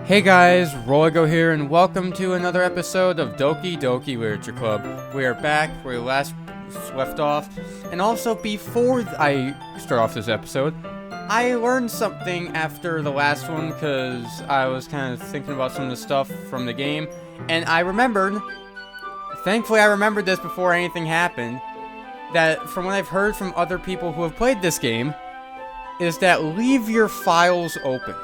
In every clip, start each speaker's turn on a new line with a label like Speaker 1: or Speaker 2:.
Speaker 1: Hey guys, Roligo here, and welcome to another episode of DOKI Literature Club. We are back where we last left off, and also before I start off this episode, I learned something after the last one because I was kind of thinking about some of the stuff from the game, and I remembered, thankfully I remembered this before anything happened, that from what I've heard from other people who have played this game, is that leave your files open.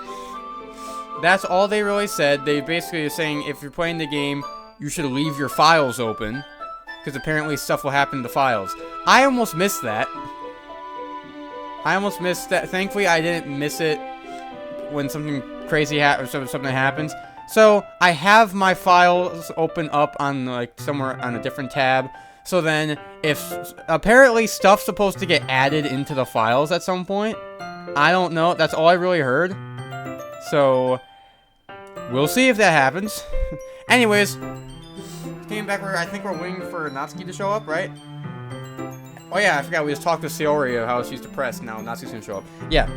Speaker 1: That's all they really said. They basically are saying if you're playing the game, you should leave your files open, because apparently stuff will happen to the files. I almost missed that. Thankfully, I didn't miss it when something crazy something happens. So I have my files open up on like somewhere on a different tab. So then, if apparently stuff's supposed to get added into the files at some point, I don't know. That's all I really heard. So we'll see if that happens. Anyways, getting back where I think we're waiting for Natsuki to show up, right? Oh yeah, I forgot we just talked to Sayori how she's depressed. Now Natsuki's gonna show up. Yeah.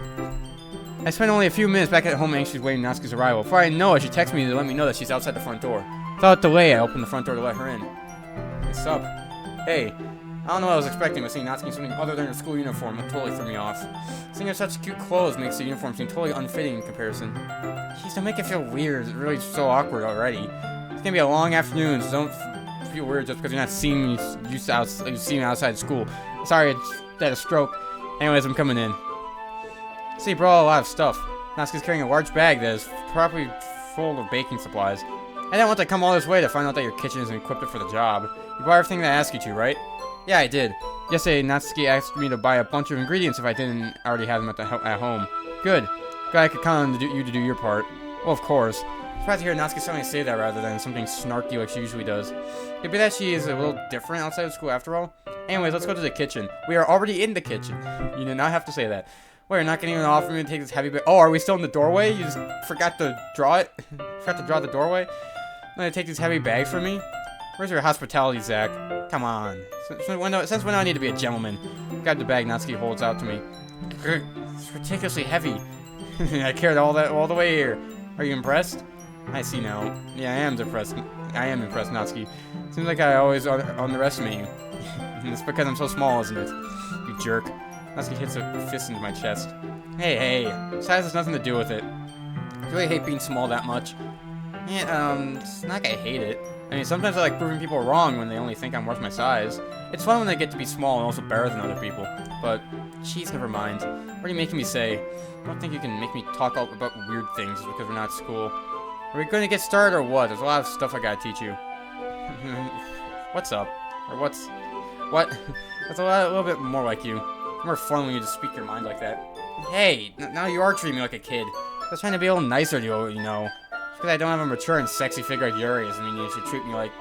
Speaker 1: I spent only a few minutes back at home anxiously waiting for Natsuki's arrival. Before I know it, she texted me to let me know that she's outside the front door. Without delay, I opened the front door to let her in. What's up? Hey. I don't know what I was expecting, but seeing Natsuki in something other than her school uniform totally threw me off. Seeing her such cute clothes makes the uniform seem totally unfitting in comparison. Jeez, don't make it feel weird. It's really so awkward already. It's gonna be a long afternoon, so don't feel weird just because you're not seeing me outside school. Sorry, I had a stroke. Anyways, I'm coming in. See, you brought a lot of stuff. Natsuki's carrying a large bag that is probably full of baking supplies. I didn't want to come all this way to find out that your kitchen isn't equipped for the job. You bought everything that I asked you to, right? Yeah, I did. Yesterday, Natsuki asked me to buy a bunch of ingredients if I didn't already have them at home. Good. Glad I could count on you to do your part. Well, of course. Surprised to hear Natsuki suddenly say that rather than something snarky like she usually does. Could be that she is a little different outside of school after all. Anyways, let's go to the kitchen. We are already in the kitchen. You did not have to say that. Wait, you're not going to even offer me to take this heavy bag? Oh, are we still in the doorway? You just forgot to draw it? Forgot to draw the doorway? I'm going to take these heavy bags from me? Where's your hospitality, Zach? Come on. Since when do I need to be a gentleman? Grab the bag Natsuki holds out to me. It's ridiculously heavy. I carried all the way here. Are you impressed? I see now. Yeah, I am impressed, Natsuki. Seems like I always underestimate you. It's because I'm so small, isn't it? You jerk. Natsuki hits a fist into my chest. Hey. Size has nothing to do with it. I really hate being small that much. Yeah, it's not like I hate it. I mean, sometimes I like proving people wrong when they only think I'm worth my size. It's fun when I get to be small and also better than other people. But, jeez, never mind. What are you making me say? I don't think you can make me talk about weird things because we're not at school. Are we going to get started or what? There's a lot of stuff I gotta teach you. What's up? Or what? That's a little bit more like you. More fun when you just speak your mind like that. Hey, now you are treating me like a kid. I was trying to be a little nicer to you, know. Because I don't have a mature and sexy figure like Yuri's. I mean, you should treat me like...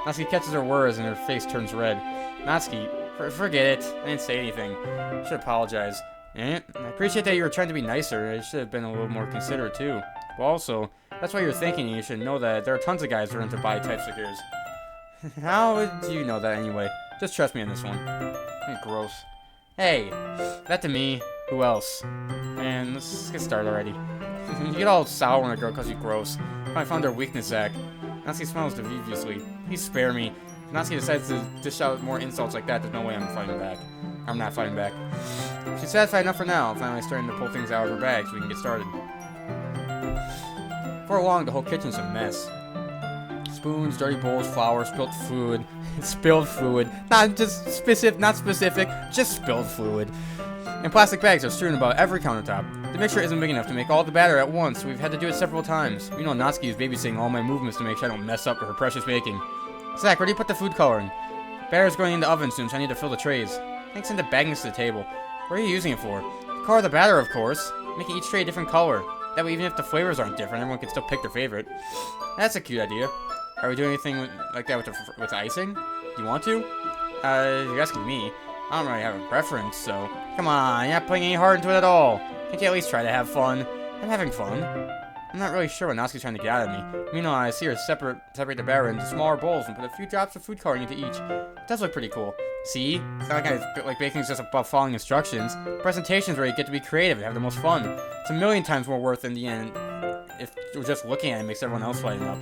Speaker 1: Natsuki catches her words and her face turns red. Natsuki, forget it. I didn't say anything. I should apologize. I appreciate that you were trying to be nicer. I should have been a little more considerate, too. But also, that's what you're thinking, and you should know that there are tons of guys who are into body types like yours. How do you know that anyway? Just trust me on this one. Gross. Hey, that to me. Who else? Man, let's get started already. You get all sour when a girl calls you gross. I found her weakness, Zach. Natsuki smiles deviously. Please spare me. If Natsuki decides to dish out more insults like that, there's no way I'm fighting back. I'm not fighting back. She's satisfied enough for now. I'm finally starting to pull things out of her bag so we can get started. Before long, the whole kitchen's a mess. Spoons, dirty bowls, flour, spilled food. Spilled fluid. Not specific, just spilled fluid. And plastic bags are strewn about every countertop. The mixture isn't big enough to make all the batter at once, so we've had to do it several times. You know Natsuki is babysitting all my movements to make sure I don't mess up her precious baking. Zach, where do you put the food coloring? Batter's going in the oven soon, so I need to fill the trays. Thanks in the bag next to the table. What are you using it for? To color the batter, of course. Making each tray a different color. That way, even if the flavors aren't different, everyone can still pick their favorite. That's a cute idea. Are we doing anything like that with icing? Do you want to? You're asking me. I don't really have a preference, so... Come on, you're not putting any heart into it at all. Can't you at least try to have fun? I'm having fun. I'm not really sure what Natsuki's trying to get out of me. Meanwhile, I see her separate the batter into smaller bowls and put a few drops of food coloring into each. It does look pretty cool. See? It's not like baking is just about following instructions. Presentations where you get to be creative and have the most fun. It's a million times more worth in the end if just looking at it makes everyone else lighten up.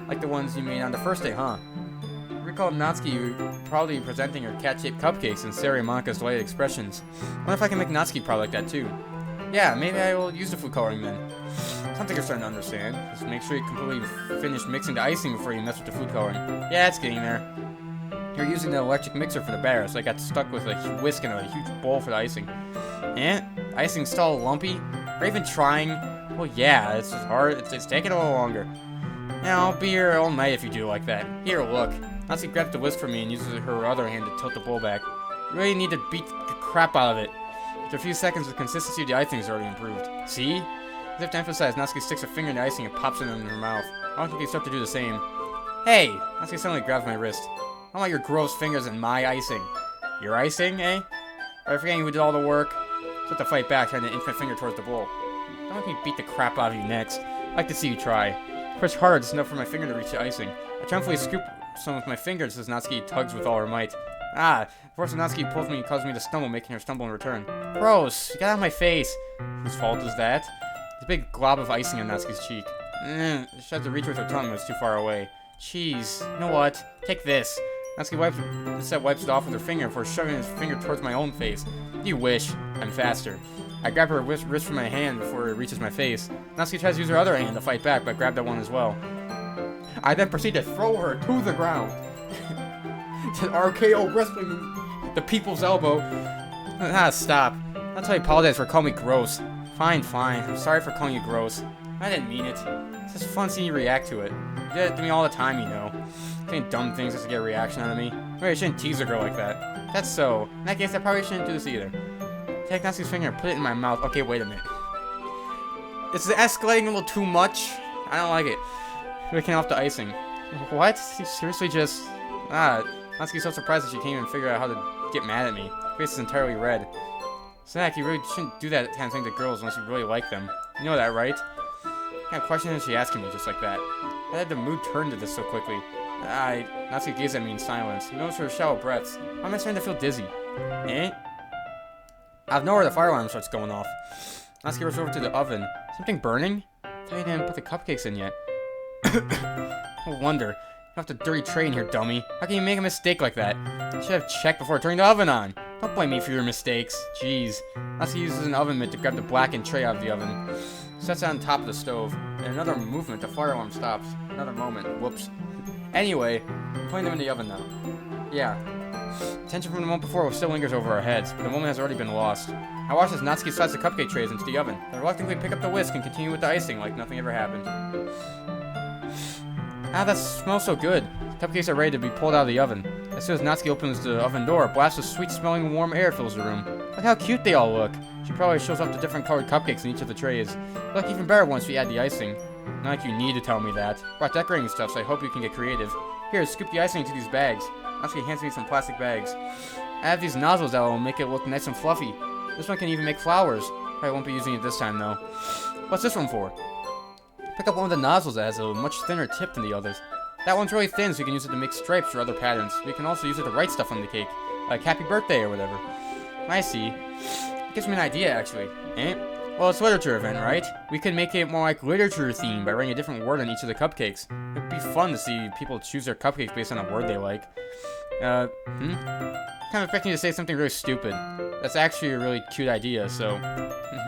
Speaker 1: Like the ones you made on the first day, huh? I recall Natsuki proudly presenting her cat-shaped cupcakes and Sarah and Monika's delighted expressions. I wonder if I can make Natsuki proud like that too. Yeah, maybe I will use the food coloring then. Something you're starting to understand. Just make sure you completely finish mixing the icing before you mess with the food coloring. Yeah, it's getting there. You're using the electric mixer for the batter, so I got stuck with a whisk and a huge bowl for the icing. And icing's still all lumpy? Or even trying? Well, yeah, it's just hard. It's taking a little longer. Yeah, I'll be here all night if you do like that. Here, look. Natsuki grabs the whisk from me and uses her other hand to tilt the bowl back. You really need to beat the crap out of it. After a few seconds, the consistency of the icing has already improved. See? As if to emphasize, Natsuki sticks a finger in the icing and pops it in her mouth. I don't think you start to do the same. Hey! Natsuki suddenly grabs my wrist. I don't want your gross fingers in my icing. Your icing, eh? Are you forgetting who did all the work? So have to fight back, trying to inch my finger towards the bowl. Don't make me beat the crap out of you next. I'd like to see you try. Push hard, it's enough for my finger to reach the icing. I triumphantly scoop some with my fingers as Natsuki tugs with all her might. Ah, force Natsuki pulls me and causes me to stumble, making her stumble in return. Gross! Get out of my face! Whose fault is that? There's a big glob of icing on Natsuki's cheek. She tried to reach with her tongue, but it's too far away. Jeez, you know what? Take this. Natsuki wipes it off with her finger before shoving his finger towards my own face. You wish. I'm faster. I grab her wrist from my hand before it reaches my face. Natsuki tries to use her other hand to fight back, but I grab that one as well. I then proceed to throw her to the ground. It's an RKO wrestling move. The people's elbow. Ah, stop. That's why I apologize for calling me gross. Fine, fine. I'm sorry for calling you gross. I didn't mean it. It's just fun seeing you react to it. You do it to me all the time, you know. Saying dumb things just to get a reaction out of me. Maybe I shouldn't tease a girl like that. That's so. In that case, I probably shouldn't do this either. Take Natsuki's finger and put it in my mouth. Okay, wait a minute. This is escalating a little too much. I don't like it. Licking off the icing. What? You seriously just... Natsuki's so surprised that she can't even figure out how to get mad at me. Her face is entirely red. Zach, you really shouldn't do that kind of thing to girls unless you really like them. You know that, right? What kind of question is she asking me just like that? How did the mood turn to this so quickly? Natsuki gazed at me in silence. He noticed her shallow breaths. Why am I starting to feel dizzy? Eh? Out of nowhere, the fire alarm starts going off. Natsuki rushes over to the oven. Something burning? I thought you didn't put the cupcakes in yet. No wonder. You have the dirty tray in here, dummy. How can you make a mistake like that? You should have checked before turning the oven on. Don't blame me for your mistakes. Jeez. Natsuki uses an oven mitt to grab the blackened tray out of the oven. Sets it on top of the stove. In another movement, the fire alarm stops. Another moment. Whoops. Anyway, I'm putting them in the oven now. Yeah. Tension from the moment before still lingers over our heads, but the moment has already been lost. I watch as Natsuki slides the cupcake trays into the oven, then reluctantly pick up the whisk and continue with the icing like nothing ever happened. Ah, that smells so good. The cupcakes are ready to be pulled out of the oven. As soon as Natsuki opens the oven door, a blast of sweet-smelling warm air fills the room. Look how cute they all look. She probably shows off the different colored cupcakes in each of the trays. They look even better once we add the icing. Not like you need to tell me that. Brought decorating stuff, so I hope you can get creative. Here, scoop the icing into these bags. Natsuki hands me some plastic bags. I have these nozzles that will make it look nice and fluffy. This one can even make flowers. Probably won't be using it this time, though. What's this one for? Pick up one of the nozzles that has a much thinner tip than the others. That one's really thin, so you can use it to make stripes or other patterns. We can also use it to write stuff on the cake, like happy birthday or whatever. I see. It gives me an idea, actually. Eh? Well, it's a literature event, right? We could make it more like literature theme by writing a different word on each of the cupcakes. It'd be fun to see people choose their cupcakes based on a word they like. Kind of expecting you to say something really stupid. That's actually a really cute idea, so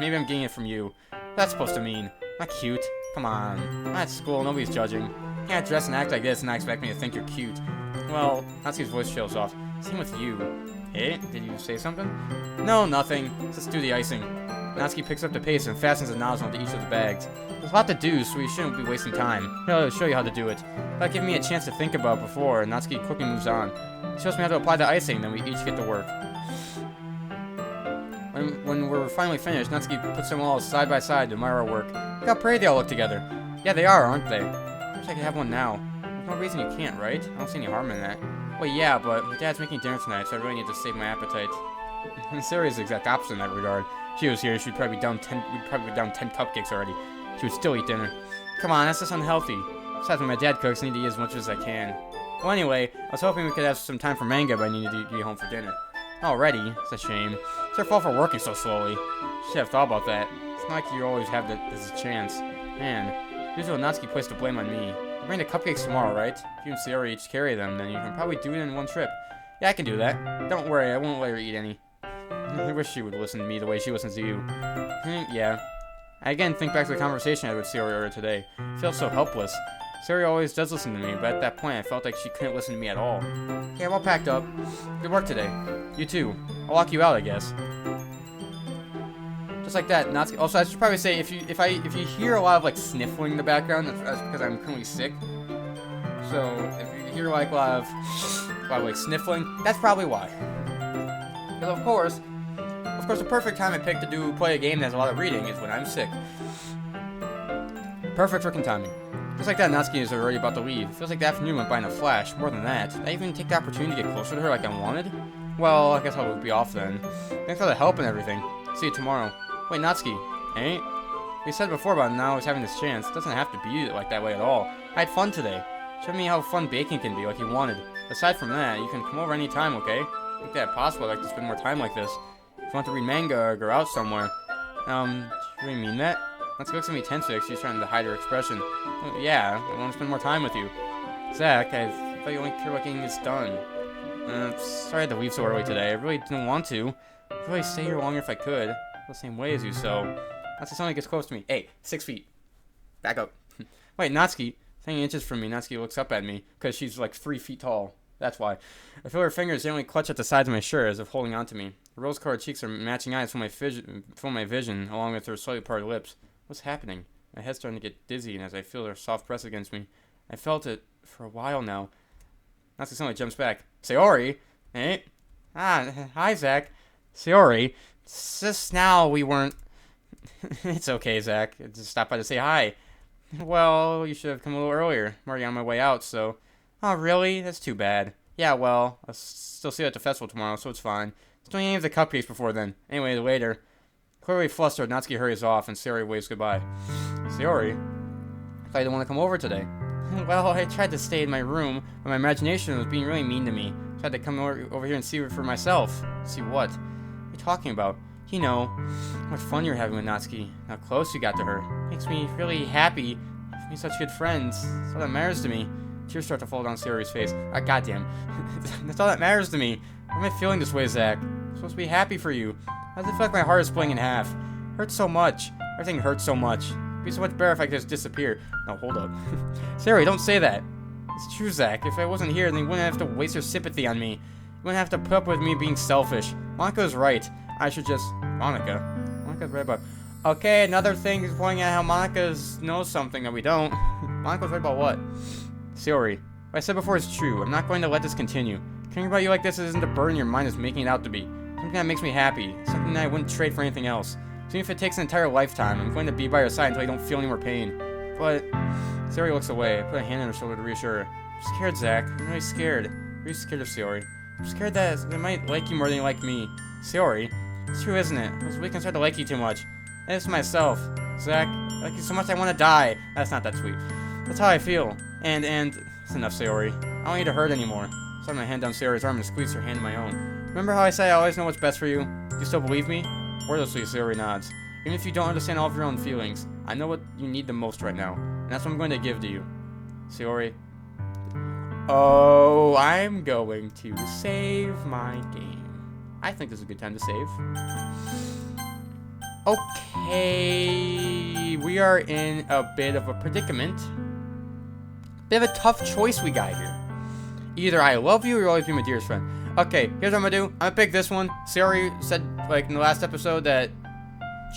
Speaker 1: maybe I'm getting it from you. That's supposed to mean. Not cute. Come on. I'm at school, nobody's judging. You can't dress and act like this and not expect me to think you're cute. Well, Natsuki's voice trails off. Same with you. Eh? Did you say something? No, nothing. Let's do the icing. Natsuki picks up the paste and fastens the nozzle into each of the bags. There's a lot to do, so we shouldn't be wasting time. I'll show you how to do it. Without giving me a chance to think about it before, Natsuki quickly moves on. He shows me how to apply the icing, then we each get to work. When we're finally finished, Natsuki puts them all side by side to admire our work. Look how pretty they all look together. Yeah, they are, aren't they? I wish I could have one now. There's no reason you can't, right? I don't see any harm in that. Well, yeah, but my dad's making dinner tonight, so I really need to save my appetite. And Sarah is the exact opposite in that regard. If she was here, we'd probably be down 10 cupcakes already. she would still eat dinner. Come on, that's just unhealthy. Besides, when my dad cooks, I need to eat as much as I can. Well, anyway, I was hoping we could have some time for manga, but I needed to get home for dinner. Already? It's a shame. It's her fault for working so slowly. Should have thought about that. It's not like you always have this chance. Man, usually Natsuki placed the blame on me. I'll bring the cupcakes tomorrow, right? If you and Sayori each carry them, then you can probably do it in one trip. Yeah, I can do that. Don't worry, I won't let her eat any. I wish she would listen to me the way she listens to you. Yeah. I again think back to the conversation I had with Sayori earlier today. I felt so helpless. Sayori always does listen to me, but at that point I felt like she couldn't listen to me at all. Yeah, I'm all packed up. Good work today. You too. I'll walk you out, I guess. Just like that. Natsuki. Also, I should probably say if you hear a lot of like sniffling in the background, that's because I'm currently sick. So if you hear like a lot of like sniffling, that's probably why. Because of course, the perfect time I picked to play a game that has a lot of reading is when I'm sick. Perfect freaking timing. Just like that, Natsuki is already about to leave. Feels like the afternoon went by in a flash. More than that, did I even take the opportunity to get closer to her like I wanted? Well, I guess I would be off then. Thanks for the help and everything. See you tomorrow. Wait, Natsuki, eh? We said before about now I was having this chance. It doesn't have to be like that way at all. I had fun today. Showed me how fun baking can be, like you wanted. Aside from that, you can come over any time, okay? Make that possible. I'd like to spend more time like this. If you want to read manga or go out somewhere. Do you really mean that? Let's go to me tense. She's trying to hide her expression. Well, yeah, I want to spend more time with you. Zach, I thought you only cared about getting this done. Sorry I had to leave so early today. I really didn't want to. I'd really stay here longer if I could. The same way as you, so... Natsuki suddenly gets close to me. Hey, 6 feet. Back up. Wait, Natsuki. 10 inches from me, Natsuki looks up at me, because she's like 3 feet tall. That's why. I feel her fingers gently clutch at the sides of my shirt as if holding on to me. Her rose-colored cheeks are matching eyes from my vision, along with her slightly parted lips. What's happening? My head's starting to get dizzy, and as I feel her soft press against me, I felt it for a while now. Natsuki suddenly jumps back. Sayori? Eh? Ah, hi, Zach. Sayori? Just now we weren't... It's okay, Zach. I just stopped by to say hi. Well, you should have come a little earlier. I'm already on my way out, so... Oh, really? That's too bad. Yeah, well, I'll still see you at the festival tomorrow, so it's fine. Just don't eat any of the cupcakes before then. Anyway, later. Clearly flustered, Natsuki hurries off, and Sayori waves goodbye. Sayori? I thought you didn't want to come over today. Well, I tried to stay in my room, but my imagination was being really mean to me. I tried to come over here and see it for myself. See what? What are you talking about? You know, how much fun you're having with Natsuki. How close you got to her. Makes me really happy. We're such good friends. That's all that matters to me. Tears start to fall down Sayori's face. Goddamn. That's all that matters to me. Why am I feeling this way, Zach? I'm supposed to be happy for you. Why does it feel like my heart is splitting in half? It hurts so much. Everything hurts so much. It'd be so much better if I could just disappear. No, hold up. Sayori, don't say that. It's true, Zach. If I wasn't here, then you wouldn't have to waste your sympathy on me. You wouldn't have to put up with me being selfish. Monika's right. I should just... Monika's right about... Okay, another thing is pointing out how Monika knows something that we don't. Monika's right about what? Sayori, what I said before is true. I'm not going to let this continue. Caring about you like this isn't the burden your mind is making it out to be. Something that makes me happy. Something that I wouldn't trade for anything else. So even if it takes an entire lifetime, I'm going to be by your side until you don't feel any more pain. But... Sayori looks away. I put a hand on her shoulder to reassure her. I'm scared, Zach. I'm really scared. I'm really scared of Sayori. I'm scared that they might like you more than you like me. Sayori? It's true, isn't it? I was weak and started to like you too much. I did this to myself. Zach, I like you so much I want to die. That's not that sweet. That's how I feel. And, it's enough, Sayori. I don't need to hurt anymore. I slid my hand down Sayori's arm and squeezed her hand in my own. Remember how I say I always know what's best for you? Do you still believe me? Wordlessly, Sayori nods. Even if you don't understand all of your own feelings, I know what you need the most right now. And that's what I'm going to give to you. Sayori. Oh, I'm going to save my game. I think this is a good time to save. Okay, we are in a bit of a predicament. Bit of a tough choice we got here. Either I love you or you'll always be my dearest friend. Okay, here's what I'm gonna do. I'm gonna pick this one. Sayori said, like, in the last episode that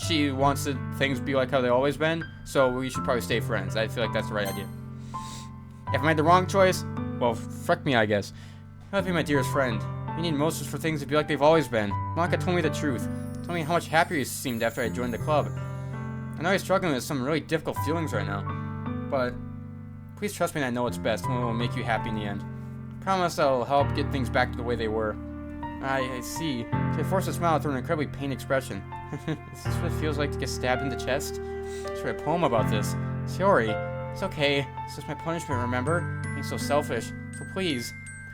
Speaker 1: she wants things to be like how they always been, so we should probably stay friends. I feel like that's the right idea. If I made the wrong choice, well, frick me, I guess. I'll be my dearest friend. You need most for things to be like they've always been. Monika told me the truth. Told me how much happier he seemed after I joined the club. I know he's struggling with some really difficult feelings right now, but please trust me and I know what's best and it will make you happy in the end. I promise I'll help get things back to the way they were. I see. She forced a smile through an incredibly pained expression. Is this what it feels like to get stabbed in the chest? Let's write a poem about this. Sayori, it's okay. It's just my punishment, remember? Being so selfish. So please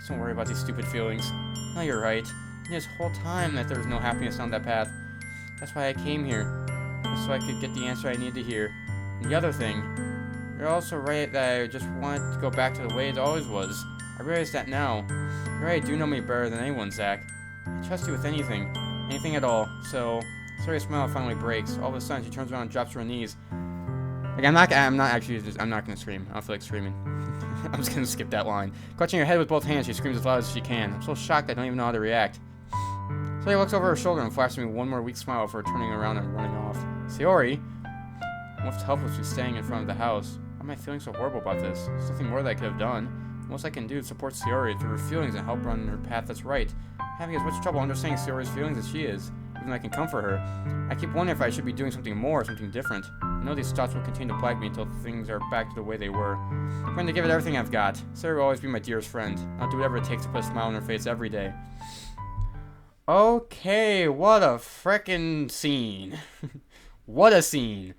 Speaker 1: don't worry about these stupid feelings. No, you're right. I knew this whole time that there was no happiness down that path. That's why I came here. Just so I could get the answer I needed to hear. And the other thing, you're also right that I just wanted to go back to the way it always was. I realize that now. You're right, you do know me better than anyone, Zach. I trust you with anything. Anything at all. So, Sayori's smile finally breaks. All of a sudden, she turns around and drops to her knees. Like, I'm not gonna scream. I don't feel like screaming. I'm just gonna skip that line. Clutching her head with both hands, she screams as loud as she can. I'm so shocked I don't even know how to react. Sayori looks over her shoulder and flashes me one more weak smile before turning around and running off. Sayori? Most helpless was staying in front of the house. Why am I feeling so horrible about this? There's nothing more that I could have done. The most I can do is support Sayori through her feelings and help her on her path that's right. Having as much trouble understanding Sayori's feelings as she is, even though I can comfort her. I keep wondering if I should be doing something more or something different. I know these thoughts will continue to plague me until things are back to the way they were. I'm going to give it everything I've got. Sayori will always be my dearest friend. I'll do whatever it takes to put a smile on her face every day. Okay, what a frickin' scene. What a scene.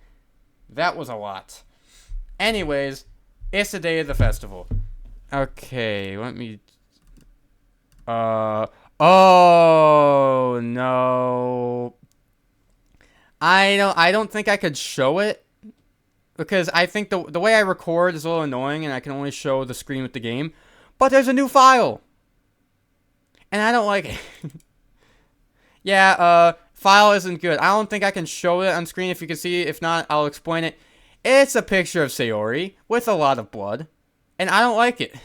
Speaker 1: That was a lot. Anyways, it's the day of the festival. Okay, let me... Oh, no. I don't think I could show it. Because I think the way I record is a little annoying and I can only show the screen with the game. But there's a new file. And I don't like it. Yeah, file isn't good. I don't think I can show it on screen if you can see it. If not, I'll explain it. It's a picture of Sayori with a lot of blood. And I don't like it.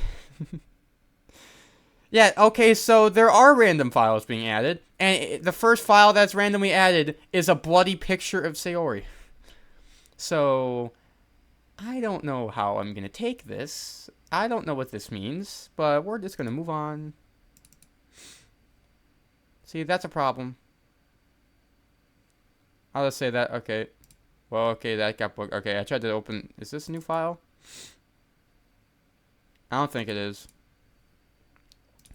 Speaker 1: Yeah, okay, so there are random files being added. And the first file that's randomly added is a bloody picture of Sayori. So, I don't know how I'm going to take this. I don't know what this means. But we're just going to move on. See, that's a problem. I'll just say that, okay. Well, okay, that got booked. Okay, I tried to open... Is this a new file? I don't think it is.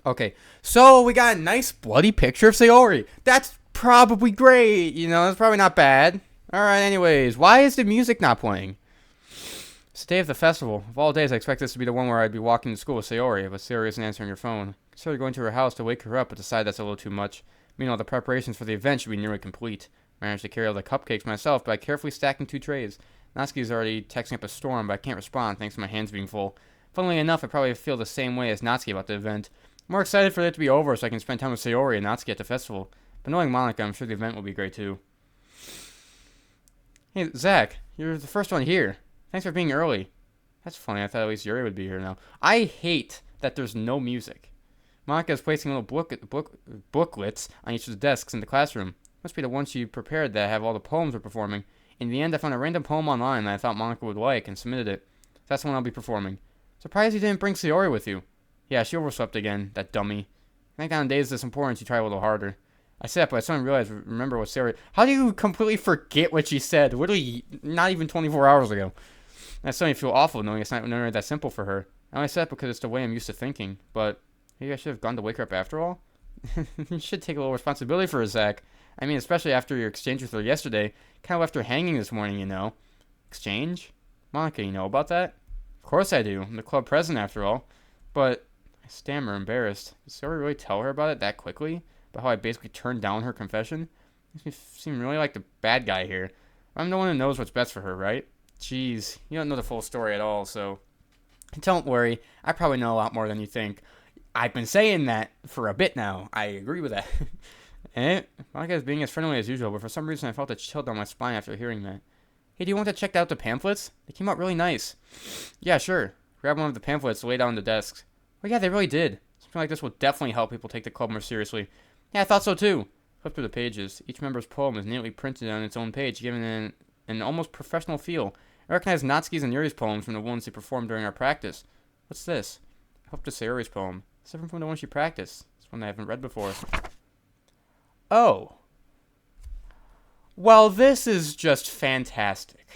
Speaker 1: Okay, so we got a nice bloody picture of Sayori. That's probably great. You know, that's probably not bad. Alright, anyways. Why is the music not playing? It's the day of the festival. Of all days, I expect this to be the one where I'd be walking to school with Sayori, but Sayori isn't answering her phone. Considered going to her house to wake her up, but decide that's a little too much. Meanwhile, the preparations for the event should be nearly complete. I managed to carry all the cupcakes myself by carefully stacking 2 trays. Natsuki's already texting up a storm, but I can't respond thanks to my hands being full. Funnily enough, I probably feel the same way as Natsuki about the event. I'm more excited for it to be over so I can spend time with Sayori and Natsuki at the festival. But knowing Monica, I'm sure the event will be great too. Hey, Zach, you're the first one here. Thanks for being early. That's funny, I thought at least Yuri would be here now. I hate that there's no music. Monica is placing little booklets on each of the desks in the classroom. Must be the ones she prepared that have all the poems we're performing. In the end, I found a random poem online that I thought Monica would like and submitted it. That's the one I'll be performing. Surprised you didn't bring Sayori with you. Yeah, she overslept again, that dummy. I think on days this important, she try a little harder. I said, but I suddenly realized, remember what Sayori... How do you completely forget what she said? Literally, not even 24 hours ago. I suddenly feel awful knowing it's not nearly that simple for her. I only said it because it's the way I'm used to thinking, but... Maybe I should have gone to wake her up after all? You should take a little responsibility for her, Zach. I mean, especially after your exchange with her yesterday. Kind of left her hanging this morning, you know. Exchange? Monica, you know about that? Of course I do. I'm the club president, after all. But, I stammer, embarrassed. Did Sarah really tell her about it that quickly? About how I basically turned down her confession? Makes me seem really like the bad guy here. I'm the one who knows what's best for her, right? Jeez, you don't know the full story at all, so... Don't worry, I probably know a lot more than you think. I've been saying that for a bit now. I agree with that. Monica is being as friendly as usual, but for some reason I felt a chill down my spine after hearing that. Hey, do you want to check out the pamphlets? They came out really nice. Yeah, sure. Grab one of the pamphlets, lay down on the desks. Well, yeah, they really did. Something like this will definitely help people take the club more seriously. Yeah, I thought so too. Flip through the pages. Each member's poem is neatly printed on its own page, giving it an almost professional feel. I recognize Natsuki's and Yuri's poems from the ones they performed during our practice. What's this? I hope to Sayori's poem. It's different from the one she practiced. It's one I haven't read before. Oh. Well, this is just fantastic.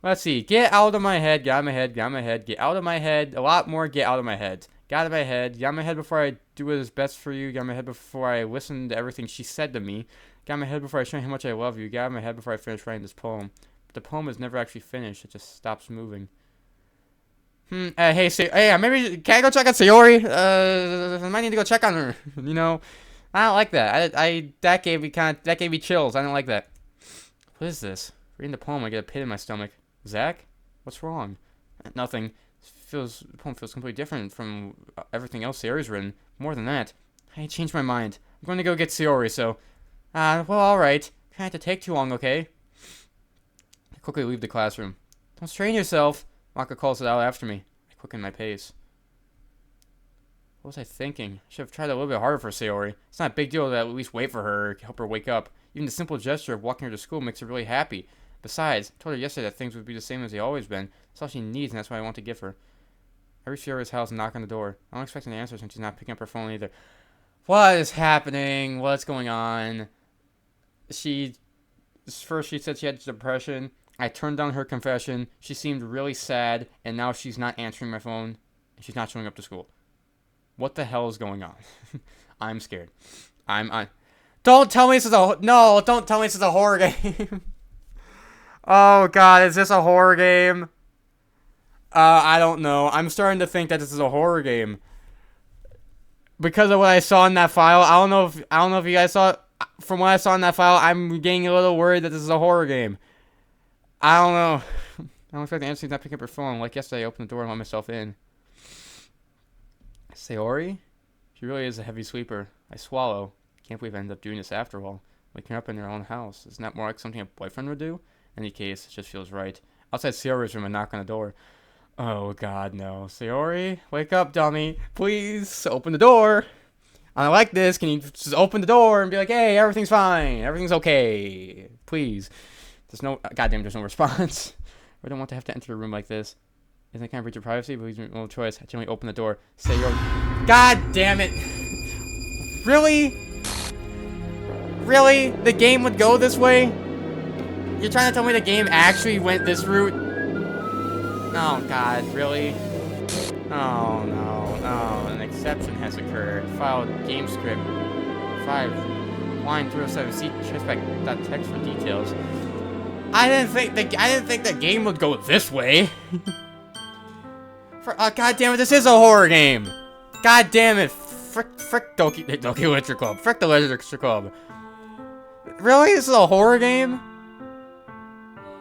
Speaker 1: Let's see. Get out of my head, get out of my head, get out of my head, get out of my head. A lot more get out of my head. Get out of my head. Get out of my head before I do what is best for you. Get out of my head before I listen to everything she said to me. Get out of my head before I show you how much I love you. Get out of my head before I finish writing this poem. the poem is never actually finished. It just stops moving. Hey, maybe can I go check on Sayori? I might need to go check on her. You know, I don't like that. That gave me chills. I don't like that. What is this? Reading the poem, I get a pit in my stomach. Zach, what's wrong? Nothing. The poem feels completely different from everything else Sayori's written. More than that, I changed my mind. I'm going to go get Sayori. So, well, all right. Can't have to take too long, okay? I quickly leave the classroom. Don't strain yourself. Maka calls it out after me. I quicken my pace. What was I thinking? I should have tried a little bit harder for Sayori. It's not a big deal to at least wait for her, help her wake up. Even the simple gesture of walking her to school makes her really happy. Besides, I told her yesterday that things would be the same as they always been. That's all she needs, and that's what I want to give her. I reach Sayori's house and knock on the door. I don't expect an answer since she's not picking up her phone either. What is happening? What's going on? First she said she had depression. I turned down her confession. She seemed really sad, and now she's not answering my phone, and she's not showing up to school. What the hell is going on? I'm scared. Don't tell me this is don't tell me this is a horror game. Oh god, is this a horror game? I don't know. I'm starting to think that this is a horror game. Because of what I saw in that file, I don't know if you guys saw it. From what I saw in that file, I'm getting a little worried that this is a horror game. I don't know. I don't expect the answer to not pick up her phone. Like yesterday, I opened the door and let myself in. Sayori? She really is a heavy sleeper. I swallow. Can't believe I ended up doing this after all. Waking her up in her own house. Isn't that more like something a boyfriend would do? In any case, it just feels right. Outside Sayori's room, I knock on the door. Oh god, no. Sayori? Wake up, dummy. Please, open the door. I don't like this. Can you just open the door and be like, hey, everything's fine. Everything's okay. Please. There's no response. I don't want to have to enter a room like this. Isn't it kind of breach of privacy? But leaves me no choice. I generally open the door. Sayori. God damn it. Really? Really? The game would go this way? You're trying to tell me the game actually went this route? Oh god, really? Oh no, no, an exception has occurred. File game script 5 line 307. See traceback.txt for details. I didn't think the game would go this way. God damn it, this is a horror game. God damn it. Frick Doki Literature Club. Frick the Literature Club. Really? This is a horror game?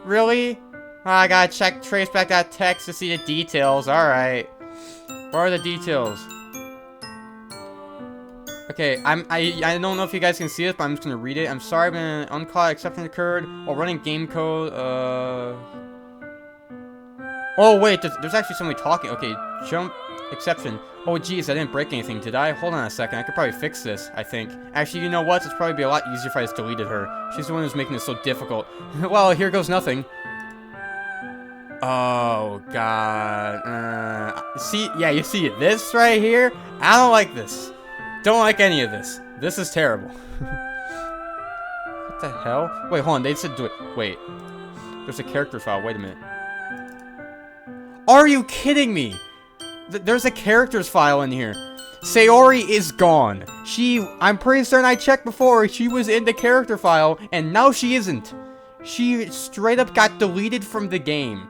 Speaker 1: Really? Oh, I gotta check traceback.txt to see the details. Alright. What are the details? Okay, I don't know if you guys can see this, but I'm just gonna read it. I'm sorry when an uncaught exception occurred while running game code. Oh wait, there's actually somebody talking. Okay, jump exception. Oh geez, I didn't break anything, did I? Hold on a second, I could probably fix this, I think. Actually, you know what? It's probably be a lot easier if I just deleted her. She's the one who's making this so difficult. Well, here goes nothing. Oh god. See, yeah, you see it. This right here? I don't like this. Don't like any of this. This is terrible. What the hell? Wait, hold on. They said do it. Wait. There's a character file. Wait a minute. Are you kidding me? There's a characters file in here. Sayori is gone. I'm pretty certain I checked before. She was in the character file, and now she isn't. She straight up got deleted from the game.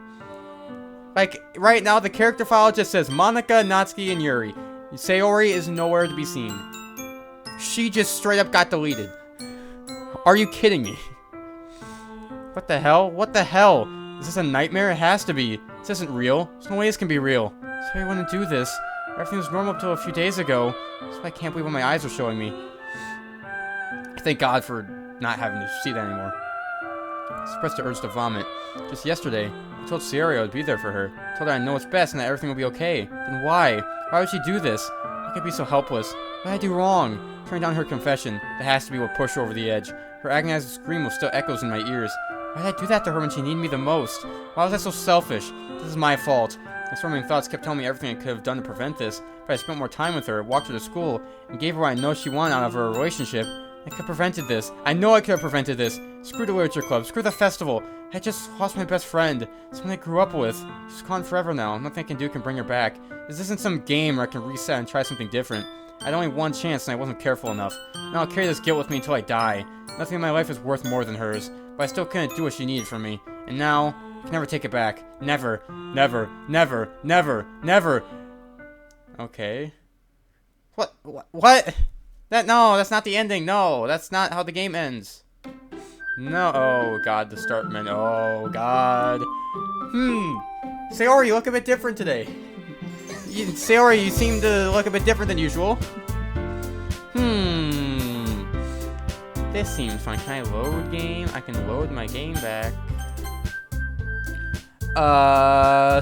Speaker 1: Like, right now, the character file just says Monika, Natsuki, and Yuri. Sayori is nowhere to be seen. She just straight up got deleted. Are you kidding me? What the hell? What the hell? Is this a nightmare? It has to be. This isn't real. There's no way this can be real. Sorry I wouldn't do this. Everything was normal until a few days ago. That's why I can't believe what my eyes are showing me. Thank God for not having to see that anymore. I suppressed the urge to vomit. Just yesterday, I told Sayori I would be there for her. I told her I know what's best and that everything will be okay. Then why? Why would she do this? How could I be so helpless? What did I do wrong? Turning down her confession. That has to be what pushed her over the edge. Her agonized scream will still echoes in my ears. Why did I do that to her when she needed me the most? Why was I so selfish? This is my fault. My storming thoughts kept telling me everything I could have done to prevent this. If I spent more time with her, walked her to school, and gave her what I know she wanted out of her relationship, I could have prevented this. I know I could have prevented this. Screw the literature club. Screw the festival. I just lost my best friend. Someone I grew up with. She's gone forever now. Nothing I can do can bring her back. This isn't some game where I can reset and try something different. I had only one chance and I wasn't careful enough. Now I'll carry this guilt with me until I die. Nothing in my life is worth more than hers, but I still couldn't do what she needed from me. And now, I can never take it back. Never, never, never, never, never. Okay. What? No, that's not the ending. No, that's not how the game ends. No, oh god, the start menu. Oh god. Sayori, you look a bit different today. Sayori, you seem to look a bit different than usual. This seems fun. Can I load game? I can load my game back.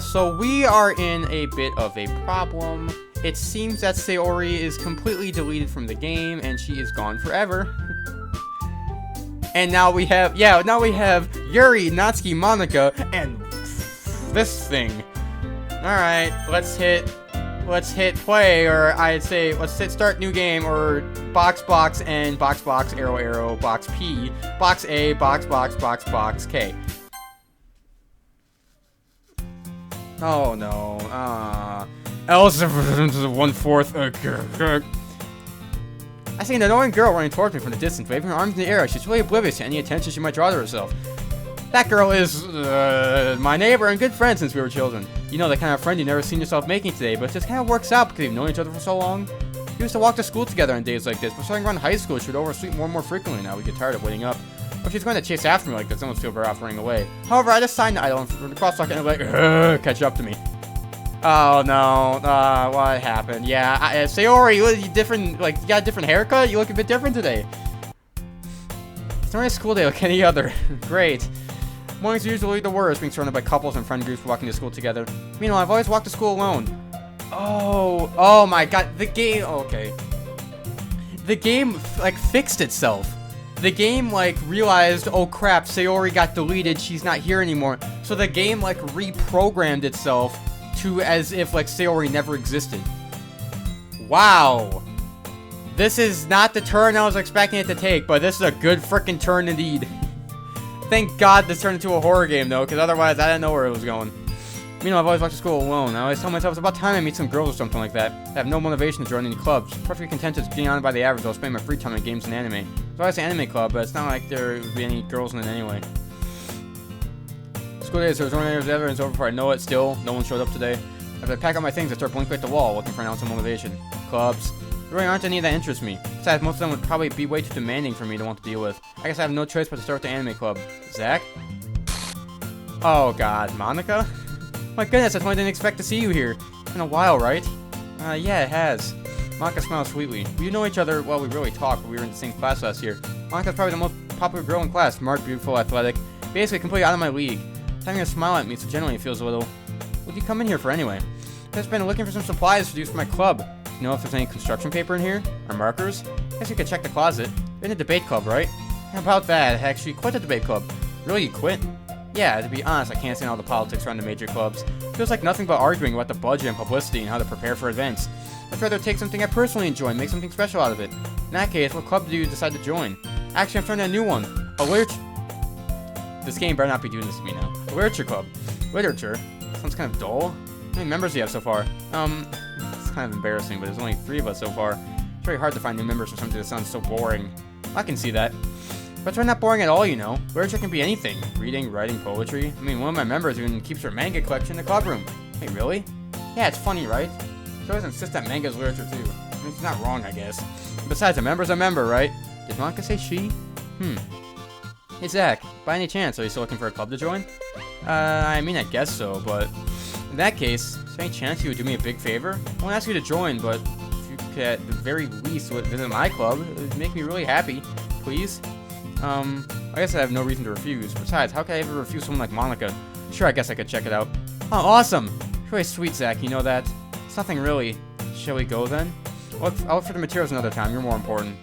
Speaker 1: So we are in a bit of a problem. It seems that Sayori is completely deleted from the game and she is gone forever. And now we have, Yuri, Natsuki, Monika, and this thing. Alright, let's hit play, or I'd say let's hit start new game, or box, and box, arrow, box P, box A, box K. Oh no, Else 1/4. I see an annoying girl running towards me from the distance, waving her arms in the air. She's really oblivious to any attention she might draw to herself. That girl is, my neighbor and good friend since we were children. You know, the kind of friend you never seen yourself making today, but it just kind of works out because you've known each other for so long. We used to walk to school together on days like this, but starting around high school, she would oversleep more and more frequently now. We get tired of waiting up. But she's going to chase after me like this, almost feel better off running away. However, I just signed the idol from the crosswalk and like, catch up to me. Oh no, what happened? Yeah, Sayori, you different, like, you got a different haircut? You look a bit different today. It's not a school day like any other. Great. Mornings are usually the worst, being surrounded by couples and friend groups walking to school together. Meanwhile, I've always walked to school alone. Oh my god, the game, okay. The game, like, fixed itself. The game, like, realized, oh crap, Sayori got deleted, she's not here anymore. So the game, like, reprogrammed itself to as if, like, Sayori never existed. Wow. This is not the turn I was expecting it to take, but this is a good freaking turn indeed. Thank God this turned into a horror game, though, because otherwise I didn't know where it was going. Meanwhile, I've always walked to school alone. I always tell myself it's about time I meet some girls or something like that. I have no motivation to join any clubs. Perfectly content just being on by the average while spending my free time on games and anime. There's always an anime club, but it's not like there would be any girls in it anyway. School days, there was one hours ever, and it's over before I know it. Still, no one showed up today. As I pack up my things, I start blinking at the wall, looking for an ounce of motivation. Clubs. There really aren't any that interest me. Besides, most of them would probably be way too demanding for me to want to deal with. I guess I have no choice but to start with the anime club. Zach? Oh god, Monika? My goodness, I totally didn't expect to see you here. It's been a while, right? Yeah, it has. Monika smiles sweetly. We know each other, well, we really talk, but we were in the same class last year. Monika's probably the most popular girl in class. Smart, beautiful, athletic. Basically, completely out of my league. She's having a smile at me, so generally it feels a little... What did you come in here for anyway? I've just been looking for some supplies to use for my club. You know if there's any construction paper in here? Or markers? Guess you could check the closet. You're in a debate club, right? How about that? I actually quit the debate club. Really, you quit? Yeah, to be honest, I can't stand all the politics around the major clubs. It feels like nothing but arguing about the budget and publicity and how to prepare for events. I'd rather take something I personally enjoy and make something special out of it. In that case, what club do you decide to join? Actually, I'm starting a new one. A literature... This game better not be doing this to me now. A literature club. Literature? Sounds kind of dull. How many members do you have so far? It's kind of embarrassing, but there's only 3 of us so far. It's very hard to find new members for something that sounds so boring. I can see that. But it's really not boring at all, you know. Literature can be anything. Reading, writing, poetry. I mean, one of my members even keeps her manga collection in the clubroom. Hey, really? Yeah, it's funny, right? She always insists that manga's literature, too. I mean, she's not wrong, I guess. Besides, a member's a member, right? Did Monika say she? Hey, Zach. By any chance, are you still looking for a club to join? I mean, I guess so, but... In that case, is there any chance you would do me a big favor? I won't ask you to join, but if you could at the very least visit my club, it would make me really happy. Please? I guess I have no reason to refuse. Besides, how could I ever refuse someone like Monika? Sure, I guess I could check it out. Oh, awesome! It's really sweet, Zach, you know that? It's nothing really. Shall we go then? I'll look for the materials another time, you're more important.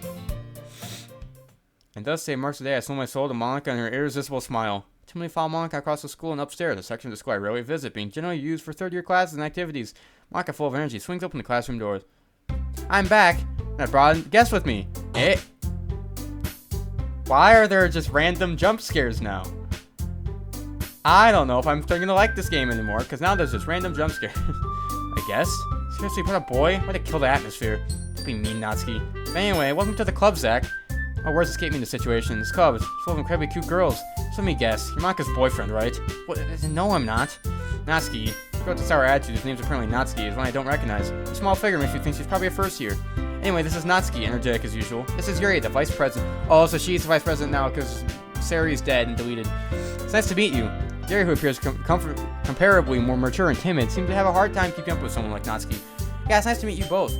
Speaker 1: And thus say marks the day I sold my soul to Monika and her irresistible smile. Timidly follow Monika across the school and upstairs, a section of the school I rarely visit, being generally used for third-year classes and activities. Monika, full of energy, swings open the classroom doors. I'm back, and I brought a guest with me. Eh? Why are there just random jump scares now? I don't know if I'm starting to like this game anymore, because now there's just random jump scares. I guess? Seriously, put a boy? Way to kill the atmosphere. Don't be mean, Natsuki. But anyway, welcome to the club, Zach. Oh, words escape me in this situation. This club is full of incredibly cute girls. So let me guess, you're Monika's boyfriend, right? What? No, I'm not. Natsuki, the girl with the sour attitude, whose name's apparently Natsuki, is one I don't recognize. A small figure makes me think she's probably a first year. Anyway, this is Natsuki, energetic as usual. This is Yuri, the vice president. Oh, so she's the vice president now because Sari's dead and deleted. It's nice to meet you. Yuri, who appears comparably more mature and timid, seems to have a hard time keeping up with someone like Natsuki. Yeah, it's nice to meet you both.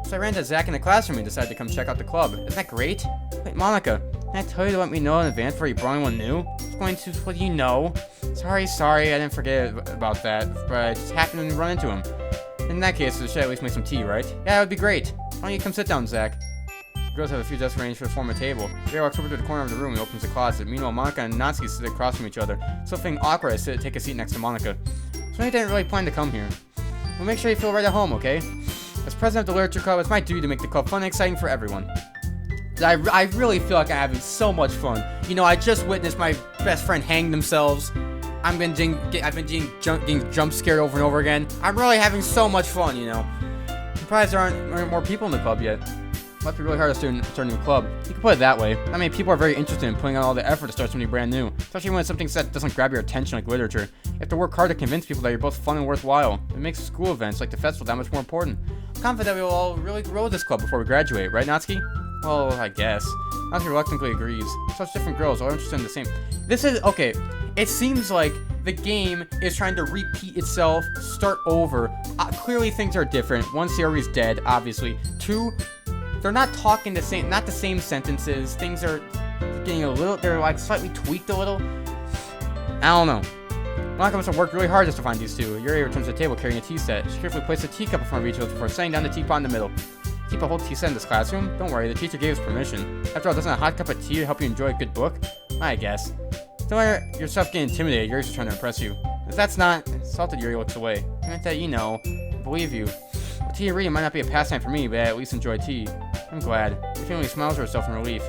Speaker 1: So I ran into Zach in the classroom and decided to come check out the club. Isn't that great? Wait, Monika, can I tell you to let me know in advance before you brought anyone new? I was going to let you know. Sorry, I didn't forget about that, but I just happened to run into him. In that case, we should at least make some tea, right? Yeah, that would be great. Why don't you come sit down, Zach? The girls have a few desks arranged to form a table. Yuri walks over to the corner of the room and opens the closet. Meanwhile, Monika and Natsuki sit across from each other. Still feeling awkward, I take a seat next to Monika. So I didn't really plan to come here. We'll make sure you feel right at home, okay? As president of the Literature Club, it's my duty to make the club fun and exciting for everyone. I really feel like I'm having so much fun. You know, I just witnessed my best friend hang themselves. I've been getting jump scared over and over again. I'm really having so much fun, you know. I'm surprised there aren't more people in the club yet. It must be really hard to start a new club. You can put it that way. I mean, people are very interested in putting out all the effort to start something brand new, especially when it's something that doesn't grab your attention like literature. You have to work hard to convince people that you're both fun and worthwhile. It makes school events like the festival that much more important. I'm confident that we will all really grow this club before we graduate, right, Natsuki? Well, I guess. Natsuki reluctantly agrees. Such different girls, all interested in the same. This is, okay, it seems like the game is trying to repeat itself, start over. Clearly things are different. One, Sayori's dead, obviously. Two, they're not talking not the same sentences. Things are getting a little, they're like slightly tweaked a little. I don't know. Monika must have worked really hard just to find these two. Yuri returns to the table carrying a tea set. She carefully placed a teacup in front of each of us before setting down the teapot in the middle. Keep a whole tea set in this classroom? Don't worry, the teacher gave us permission. After all, doesn't a hot cup of tea help you enjoy a good book? I guess. Don't let yourself get intimidated. Yuri's just trying to impress you. If that's not, salted Yuri looks away. I meant that, you know, I believe you. Well, tea reading might not be a pastime for me, but I at least enjoy tea. I'm glad. The family smiles to herself in relief.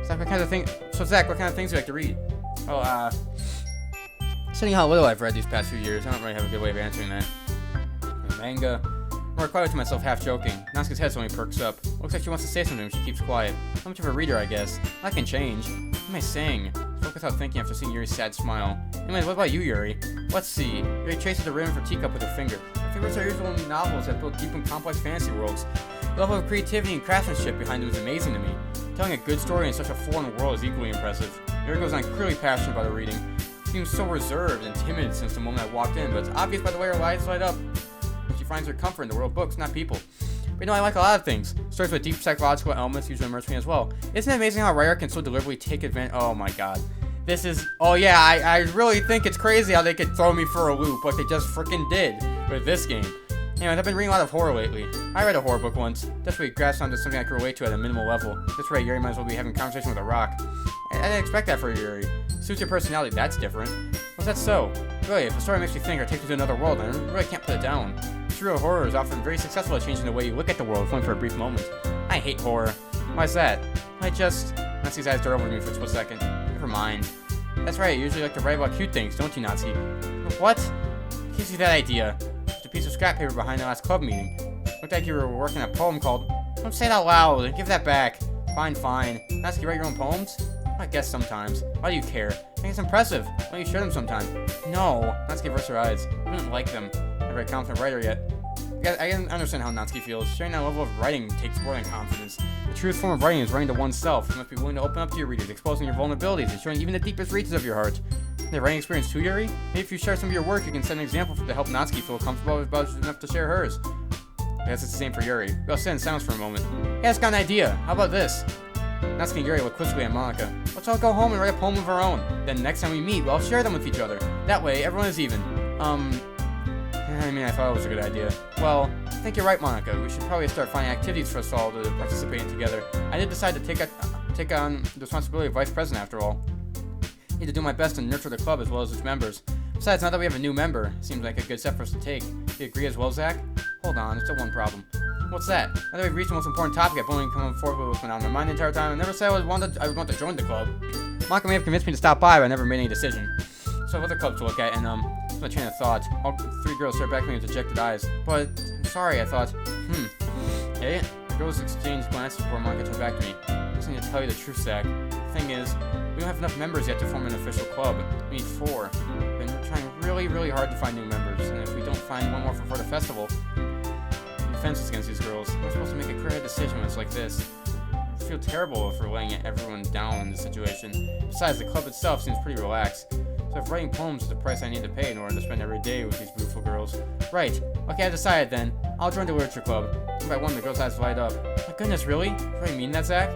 Speaker 1: Zach, what kind of things do you like to read? Oh, Seeing how little I've read these past few years, I don't really have a good way of answering that. Manga. I quiet to myself, half joking. Natsuki's head suddenly perks up. Looks like she wants to say something, but she keeps quiet. Not much of a reader, I guess. I can change. What am I saying? Spoke without thinking after seeing Yuri's sad smile. Anyways, what about you, Yuri? Let's see. Yuri traces the rim of her teacup with her finger. Her favorites are usual novels that build deep and complex fantasy worlds. The level of creativity and craftsmanship behind them is amazing to me. Telling a good story in such a foreign world is equally impressive. Yuri goes on clearly passionate about her reading. She seems so reserved and timid since the moment I walked in, but it's obvious by the way her eyes light up. She finds her comfort in the world of books, not people. But you know, I like a lot of things. Stories with deep psychological elements usually immerse me as well. Isn't it amazing how a writer can so deliberately take advantage? Oh my god. This is, oh yeah, I really think it's crazy how they could throw me for a loop like they just freaking did with this game. Anyways, I've been reading a lot of horror lately. I read a horror book once. That's really grasped onto something I could relate to at a minimal level. That's right, Yuri might as well be having a conversation with a rock. I didn't expect that for Yuri. Suits your personality, that's different. Was that so? Really, if a story makes you think or takes you to another world, then I really can't put it down. Surreal horror is often very successful at changing the way you look at the world, if only for a brief moment. I hate horror. Why's that? Natsuki's eyes dart over to me for a split second. Never mind. That's right, you usually like to write about cute things, don't you, Natsuki? What? What gives you that idea? Just a piece of scrap paper behind the last club meeting. Looked like you were working on a poem called... Don't say it out loud, give that back. Fine. Natsuki, write your own poems? I guess sometimes. Why do you care? I think it's impressive. Why don't you share them sometime? No. Natsuki averts her eyes. I wouldn't like them. I'm not a very confident writer yet. I can understand how Natsuki feels. Sharing that level of writing takes more than confidence. The truest form of writing is writing to oneself. You must be willing to open up to your readers, exposing your vulnerabilities, and showing even the deepest reaches of your heart. The writing experience too, Yuri? Maybe if you share some of your work, you can set an example to help Natsuki feel comfortable about enough to share hers. I guess it's the same for Yuri. We all sit in silence for a moment. Yeah, it's got an idea. How about this? Natsuki and Yuri look quizzically at Monika. Let's all go home and write a poem of our own. Then next time we meet, we'll all share them with each other. That way, everyone is even. I thought it was a good idea. Well, I think you're right, Monika. We should probably start finding activities for us all to participate in together. I did decide to take on the responsibility of vice president after all. I need to do my best to nurture the club as well as its members. Besides, now that we have a new member, it seems like a good step for us to take. Do you agree as well, Zach? Hold on, there's still one problem. What's that? Now that we've reached the most important topic, I've only come forward with what's been on my mind the entire time. I never said I would want to join the club. Monika may have convinced me to stop by, but I never made any decision. So I have other clubs to look at, and my train of thought. All three girls stared back at me with dejected eyes. But I'm sorry, I thought. Hey, girls exchanged glances before Monica turned back to me. I just need to tell you the truth, Zach. The thing is, we don't have enough members yet to form an official club. We need 4. And we're trying really, really hard to find new members. And if we don't find one more before the festival, defenses against these girls. We're supposed to make a clear decision when it's like this. I feel terrible if we're laying everyone down in this situation. Besides, the club itself seems pretty relaxed. So if writing poems is the price I need to pay in order to spend every day with these beautiful girls. Right. Okay, I decided then. I'll join the literature club. One by one, the girls' eyes light up. My goodness, really? You really mean that, Zach?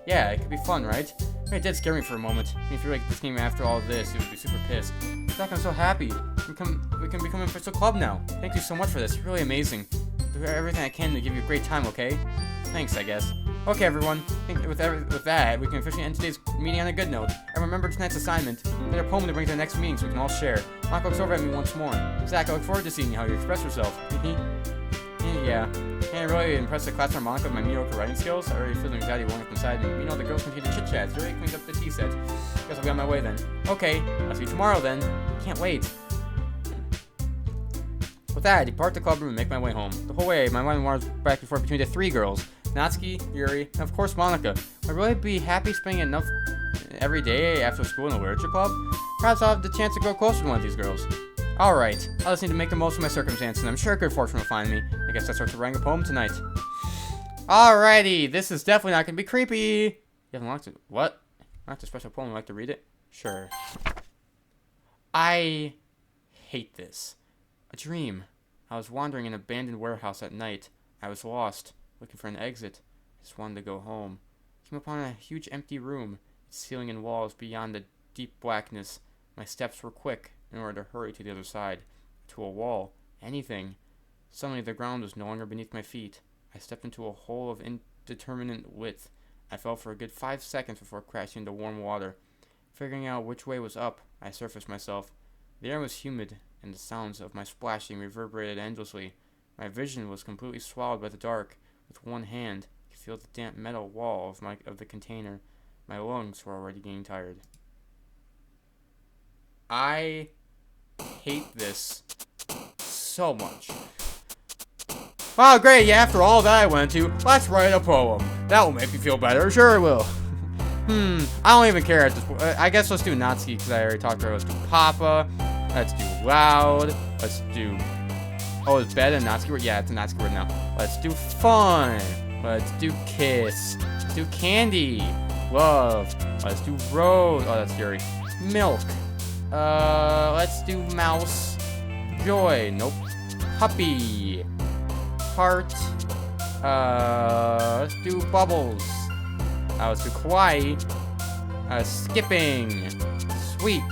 Speaker 1: Yeah, it could be fun, right? It did scare me for a moment. I mean, if you like this game after all of this, you would be super pissed. Zach, I'm so happy. We can become an official club now. Thank you so much for this. You're really amazing. Do everything I can to give you a great time, okay? Thanks, I guess. Okay, everyone. I think with that, we can officially end today's meeting on a good note. And remember tonight's assignment. Get a poem to bring to the next meeting so we can all share. Monica looks over at me once more. Zach, I look forward to seeing how you express yourself. Yeah. Can't really impress the class or Monica with my mediocre writing skills. I already feel the anxiety welling up inside me. Meanwhile, the girls continue to chit-chat. It's already cleaned up the tea set. Guess I'll be on my way then. Okay, I'll see you tomorrow then. Can't wait. With that, I depart the club room and make my way home. The whole way, my mind wanders back and forth between the 3 girls. Natsuki, Yuri, and of course Monica. Would I really be happy spending enough every day after school in the literature club? Perhaps I'll have the chance to grow closer to one of these girls. Alright, I'll just need to make the most of my circumstances, and I'm sure good fortune will find me. I guess I start to write a poem tonight. Alrighty, this is definitely not gonna be creepy. You haven't locked it. What? Not a special poem, would you like to read it? Sure. I hate this. A dream. I was wandering in an abandoned warehouse at night. I was lost, looking for an exit. I just wanted to go home. I came upon a huge empty room, its ceiling and walls beyond the deep blackness. My steps were quick in order to hurry to the other side, to a wall, anything. Suddenly the ground was no longer beneath my feet. I stepped into a hole of indeterminate width. I fell for a good 5 seconds before crashing into warm water. Figuring out which way was up, I surfaced myself. The air was humid, and the sounds of my splashing reverberated endlessly. My vision was completely swallowed by the dark. With one hand, I could feel the damp metal wall of the container. My lungs were already getting tired. I hate this so much. Wow, great, yeah, after all that I went to, let's write a poem. That will make me feel better, sure it will. I don't even care at this point. I guess let's do Natsuki, because I already talked to her. Let's do Papa. Let's do Loud. Let's do... Oh, it's bad and Natsuki word? Yeah, it's a Natsuki word now. Let's do Fun. Let's do Kiss. Let's do Candy. Love. Let's do Rose. Oh, that's Yuri. Milk. Let's do Mouse. Joy. Nope. Puppy. Heart. Let's do Bubbles. Let's do Kawaii. Skipping. Sweet.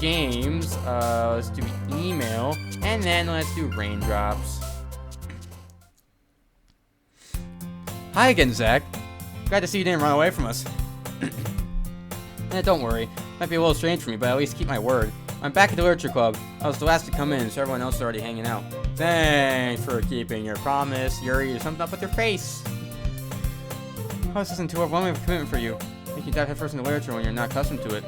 Speaker 1: Games. Let's do email. And then let's do raindrops. Hi again, Zach. Glad to see you didn't run away from us. Don't worry. Might be a little strange for me, but at least keep my word. I'm back at the literature club. I was the last to come in, so everyone else is already hanging out. Thanks for keeping your promise. Yuri, there's something up with your face. Oh, this isn't too overwhelming of a commitment for you. I think you dive headfirst into literature when you're not accustomed to it.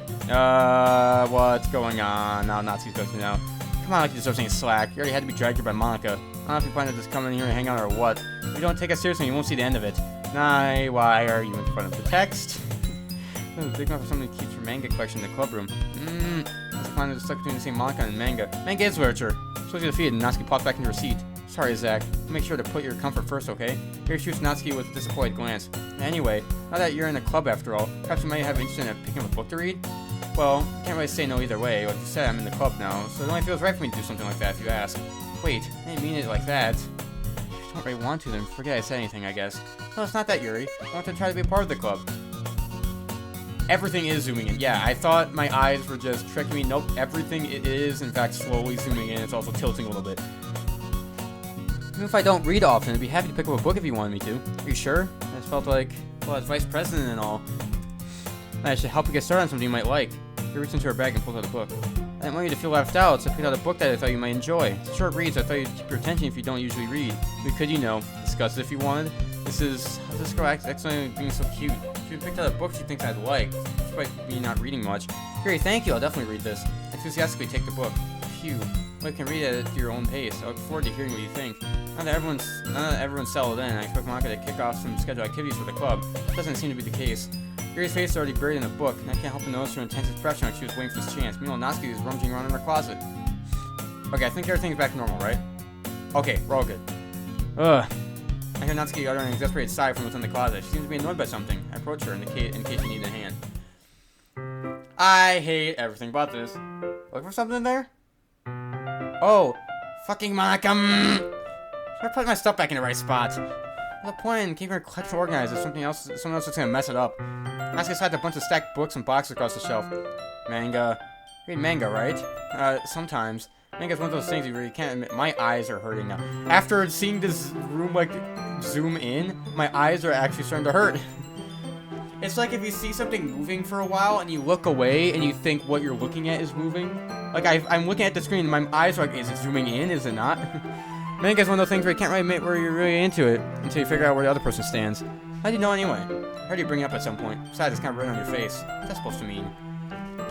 Speaker 1: What's going on? Now Natsuki's going to know. Come on, like you deserve some slack. You already had to be dragged here by Monica. I don't know if you plan to just come in here and hang out or what. If you don't take us seriously, you won't see the end of it. Nah, why are you in front of the text? This is big enough for someone who keeps your manga collection in the club room. This plan is stuck between the same manga and manga. Manga is literature. Supposed to defeated, and Natsuki popped back into her seat. Sorry, Zach. Make sure to put your comfort first, okay? Here shoots Natsuki with a disappointed glance. Anyway, now that you're in the club after all, perhaps you might have interest in picking up a book to read? Well, can't really say no either way. Like you said, I'm in the club now, so it only feels right for me to do something like that if you ask. Wait, I didn't mean it like that. If you don't really want to, then forget I said anything, I guess. No, it's not that, Yuri. I want to try to be a part of the club. Everything is zooming in. Yeah, I thought my eyes were just tricking me. Nope, everything it is, in fact, slowly zooming in. It's also tilting a little bit. Even if I don't read often, I'd be happy to pick up a book if you wanted me to. Are you sure? I just felt like, well, as vice president and all, I should help you get started on something you might like. He reached into her bag and pulled out a book. I didn't want you to feel left out, so I picked out a book that I thought you might enjoy. It's a short read, so I thought you'd keep your attention if you don't usually read. We could, you know, discuss it if you wanted. This girl excellent being so cute. She picked out a book she thinks I'd like, despite me not reading much. Great, thank you, I'll definitely read this. Enthusiastically take the book. Phew. Well, you can read it at your own pace. I look forward to hearing what you think. Now that everyone's settled in, I expect Monica to kick off some scheduled activities for the club. Doesn't seem to be the case. Yuri's face is already buried in a book, and I can't help but notice her intense expression like she was waiting for this chance. Meanwhile, Natsuki is rummaging around in her closet. Okay, I think everything's back to normal, right? Okay, we're all good. Ugh. I hear Natsuki uttering an exasperated sigh from within the closet. She seems to be annoyed by something. I approach her in case she needs a hand. I hate everything about this. Looking for something in there? Oh, fucking Monica. Should I put my stuff back in the right spot? What's the point in keeping her collection organized if someone else is gonna mess it up? Natsuki slides a bunch of stacked books and boxes across the shelf. Manga. You read manga, right? Sometimes. Manga's one of those things where you can't admit. My eyes are hurting now. After seeing this room, like, zoom in, my eyes are actually starting to hurt. It's like if you see something moving for a while and you look away and you think what you're looking at is moving. Like, I'm looking at the screen and my eyes are like, is it zooming in? Is it not? Manga's one of those things where you can't really admit where you're really into it until you figure out where the other person stands. How do you know anyway? I heard you bring it up at some point. Besides, it's kind of written on your face. What's that supposed to mean?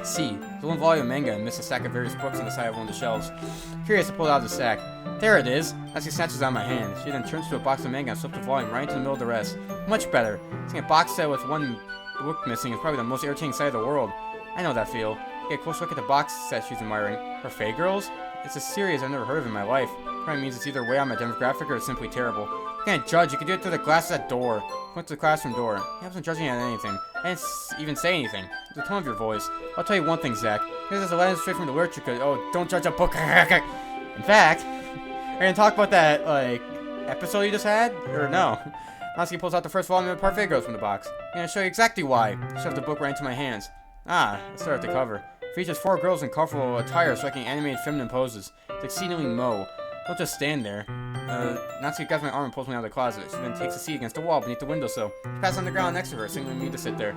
Speaker 1: See, the one volume of manga amidst a stack of various books on the side of one of the shelves. Curious to pull it out of the stack. There it is. As he snatches it out of my hand, she then turns to a box of manga and slips the volume right into the middle of the rest. Much better. Seeing a box set with one book missing is probably the most irritating sight of the world. I know that feel. Get a close look at the box set she's admiring. Her Fae Girls? It's a series I've never heard of in my life. Probably means it's either way on my demographic or it's simply terrible. You can't judge. You can do it through the glass of that door. Went to the classroom door. I wasn't judging at anything. I didn't even say anything. The tone of your voice. I'll tell you one thing, Zach. This is a line straight from the literature code. Oh, don't judge a book. In fact, we're gonna talk about that, like, episode you just had? Or no? Natsuki pulls out the first volume of Parfait Girls from the box. I'm gonna show you exactly why. I shoved the book right into my hands. Ah, let's start at the cover. It features 4 girls in colorful attire striking animated feminine poses. It's exceedingly Mo. Don't just stand there. Natsuki grabs my arm and pulls me out of the closet. She then takes a seat against the wall beneath the windowsill. She passes on the ground next to her, signaling me to sit there.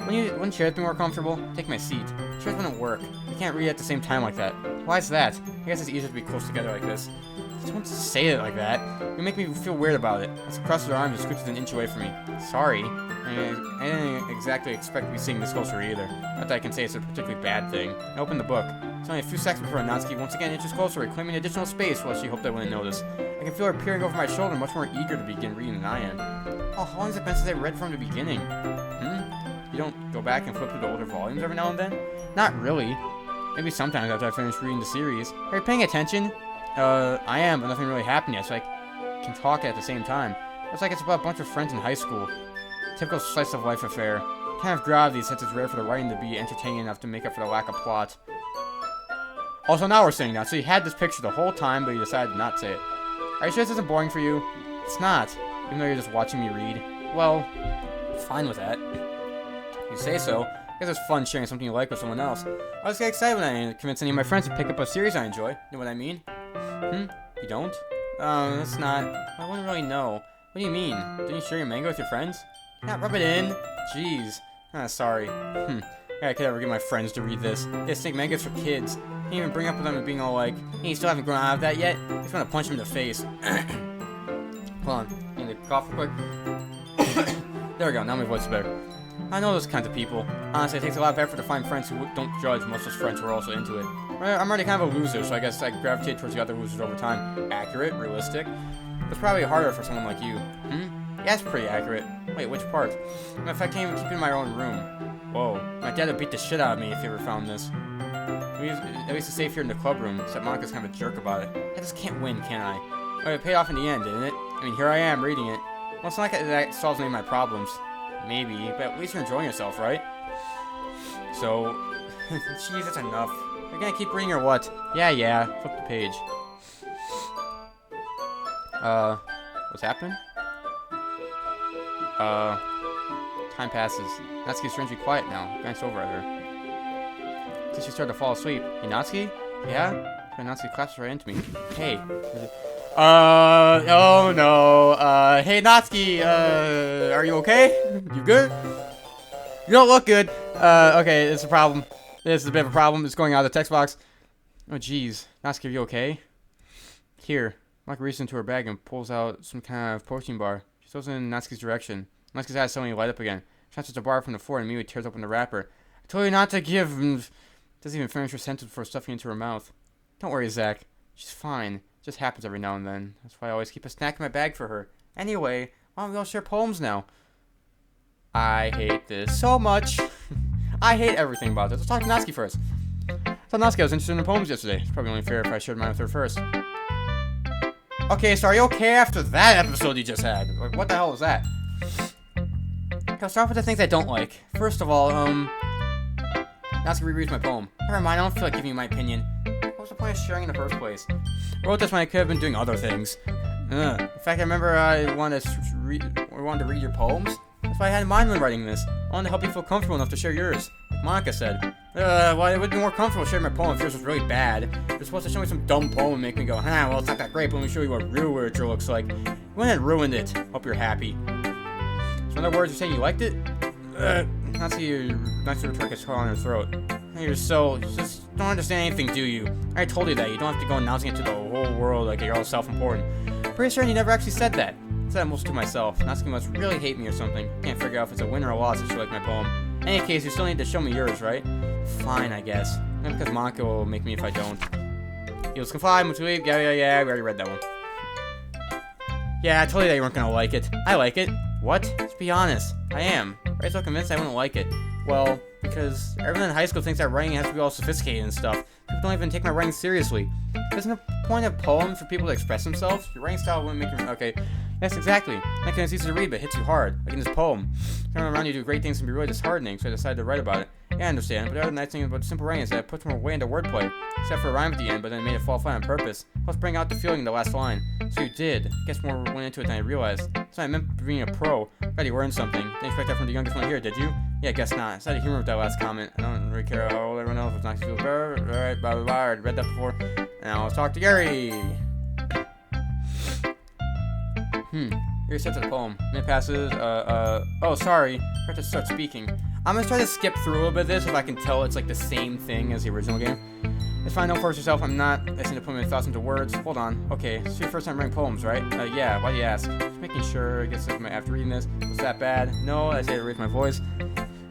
Speaker 1: Wouldn't chairs be more comfortable? Take my seat. Chairs wouldn't work. You can't read at the same time like that. Why is that? I guess it's easier to be close together like this. I just want to say it like that. You make me feel weird about it. As crosses her arms and scooches an inch away from me. Sorry. I didn't exactly expect to be seeing this closer either. Not that I can say it's a particularly bad thing. I opened the book. It's only a few seconds before Natsuki once again inches closer, reclaiming additional space while she hoped I wouldn't notice. I can feel her peering over my shoulder, much more eager to begin reading than I am. Oh, how long has it been since I read from the beginning? You don't go back and flip through the older volumes every now and then? Not really. Maybe sometimes after I finish reading the series. Are you paying attention? I am, but nothing really happened yet, so I can talk at the same time. Looks like it's about a bunch of friends in high school. Typical slice of life affair. Kind of gravity since it's rare for the writing to be entertaining enough to make up for the lack of plot. Also, now we're sitting down. So you had this picture the whole time, but you decided to not say it. Are you sure this isn't boring for you? It's not. Even though you're just watching me read. Well, fine with that. You say so. I guess it's fun sharing something you like with someone else. I always get excited when I convince any of my friends to pick up a series I enjoy. You know what I mean? You don't? That's not... I wouldn't really know. What do you mean? Didn't you share your manga with your friends? Yeah, rub it in. Jeez. Sorry. I could ever get my friends to read this. They just think manga's for kids. Can't even bring up with them and being all like, hey, you still haven't grown out of that yet? I just want to punch him in the face. Hold on. Need to cough real quick. There we go. Now my voice is better. I know those kinds of people. Honestly, it takes a lot of effort to find friends who don't judge most of those friends who are also into it. I'm already kind of a loser, so I guess I gravitate towards the other losers over time. Accurate, realistic. It's probably harder for someone like you. Yeah, it's pretty accurate. Wait, which part? If I can't even keep it in my own room. Whoa. My dad would beat the shit out of me if he ever found this. At least it's safe here in the club room, except Monica's kind of a jerk about it. I just can't win, can I? Well, it paid off in the end, didn't it? I mean, here I am, reading it. Well, it's not like that solves any of my problems. Maybe, but at least you're enjoying yourself, right? So, jeez, that's enough. Are you gonna keep reading or what? Yeah, flip the page. What's happening? Time passes. Natsuki's strangely quiet now. Glance over at her. Since she started to fall asleep. Hey, Natsuki? Yeah? Natsuki claps right into me. Hey. Oh no. Hey, Natsuki, are you okay? You good? You don't look good. Okay, it's a problem. This is a bit of a problem. It's going out of the text box. Oh, jeez. Natsuki, are you okay? Here. Mike reaches into her bag and pulls out some kind of protein bar. She throws it in Natsuki's direction. Natsuki's eyes suddenly light up again. She snatches the bar from the floor and immediately tears open the wrapper. I told you not to give... Doesn't even finish her sentence before stuffing it into her mouth. Don't worry, Zach. She's fine. Just happens every now and then. That's why I always keep a snack in my bag for her. Anyway, why don't we all share poems now? I hate this so much. I hate everything about this. Let's talk to Natsuki first. So Natsuki, I was interested in her poems yesterday. It's probably only fair if I shared mine with her first. Okay, so are you okay after that episode you just had? Like, what the hell was that? I'll start with the things I don't like. First of all, Natsuki rereads my poem. Never mind, I don't feel like giving you my opinion. What was the point of sharing in the first place? I wrote this when I could have been doing other things. In fact, I remember I wanted to read your poems. That's why I had in mind when writing this. I wanted to help you feel comfortable enough to share yours. Like Monica said. Well, it would be more comfortable sharing my poem if yours was really bad. You're supposed to show me some dumb poem and make me go, well, it's not that great, but let me show you what real literature looks like. You went and ruined it. Hope you're happy. So in other words, you're saying you liked it? Not see your nice little trick is caught on her throat. You just don't understand anything, do you? I told you that. You don't have to go announcing it to the whole world like you're all self-important. Pretty certain you never actually said that. I said that mostly to myself. Natsuki must really hate me or something. Can't figure out if it's a win or a loss if she liked my poem. In any case, you still need to show me yours, right? Fine, I guess. Maybe because Monica will make me if I don't. Heels can fly, move leave. Yeah, we already read that one. Yeah, I told you that you weren't gonna like it. I like it. What? Let's be honest. I am. Right, so convinced I wouldn't like it. Well, because everyone in high school thinks that writing has to be all sophisticated and stuff. People don't even take my writing seriously. Isn't the point of poems for people to express themselves? Your writing style wouldn't make you... Okay. Yes, exactly. That it's easy to read, but it hits you hard. Like in this poem. Everyone around you do great things can be really disheartening, so I decided to write about it. Yeah, I understand, but the other nice thing about simple writing is that it puts more weight into wordplay. Except for a rhyme at the end, but then it made it fall flat on purpose. Let's bring out the feeling in the last line. So you did. I guess more went into it than I realized. That's what I meant for being a pro. Glad you learned something. Didn't expect that from the youngest one here, did you? Yeah, I guess not. I decided to humor with that last comment. I don't really care how old everyone else was. Not to feel better. Alright, blah blah blah. I already read that before. Now let's talk to Gary. Here starts the poem. Minute passes. Oh, sorry. I have to start speaking. I'm gonna try to skip through a little bit of this if I can tell it's like the same thing as the original game. It's fine, don't force yourself. I'm not listening to put my thoughts into words. Hold on. Okay, this is your first time writing poems, right? Yeah, why do you ask? Just making sure. I guess after reading this, was that bad? No, I say to raise my voice.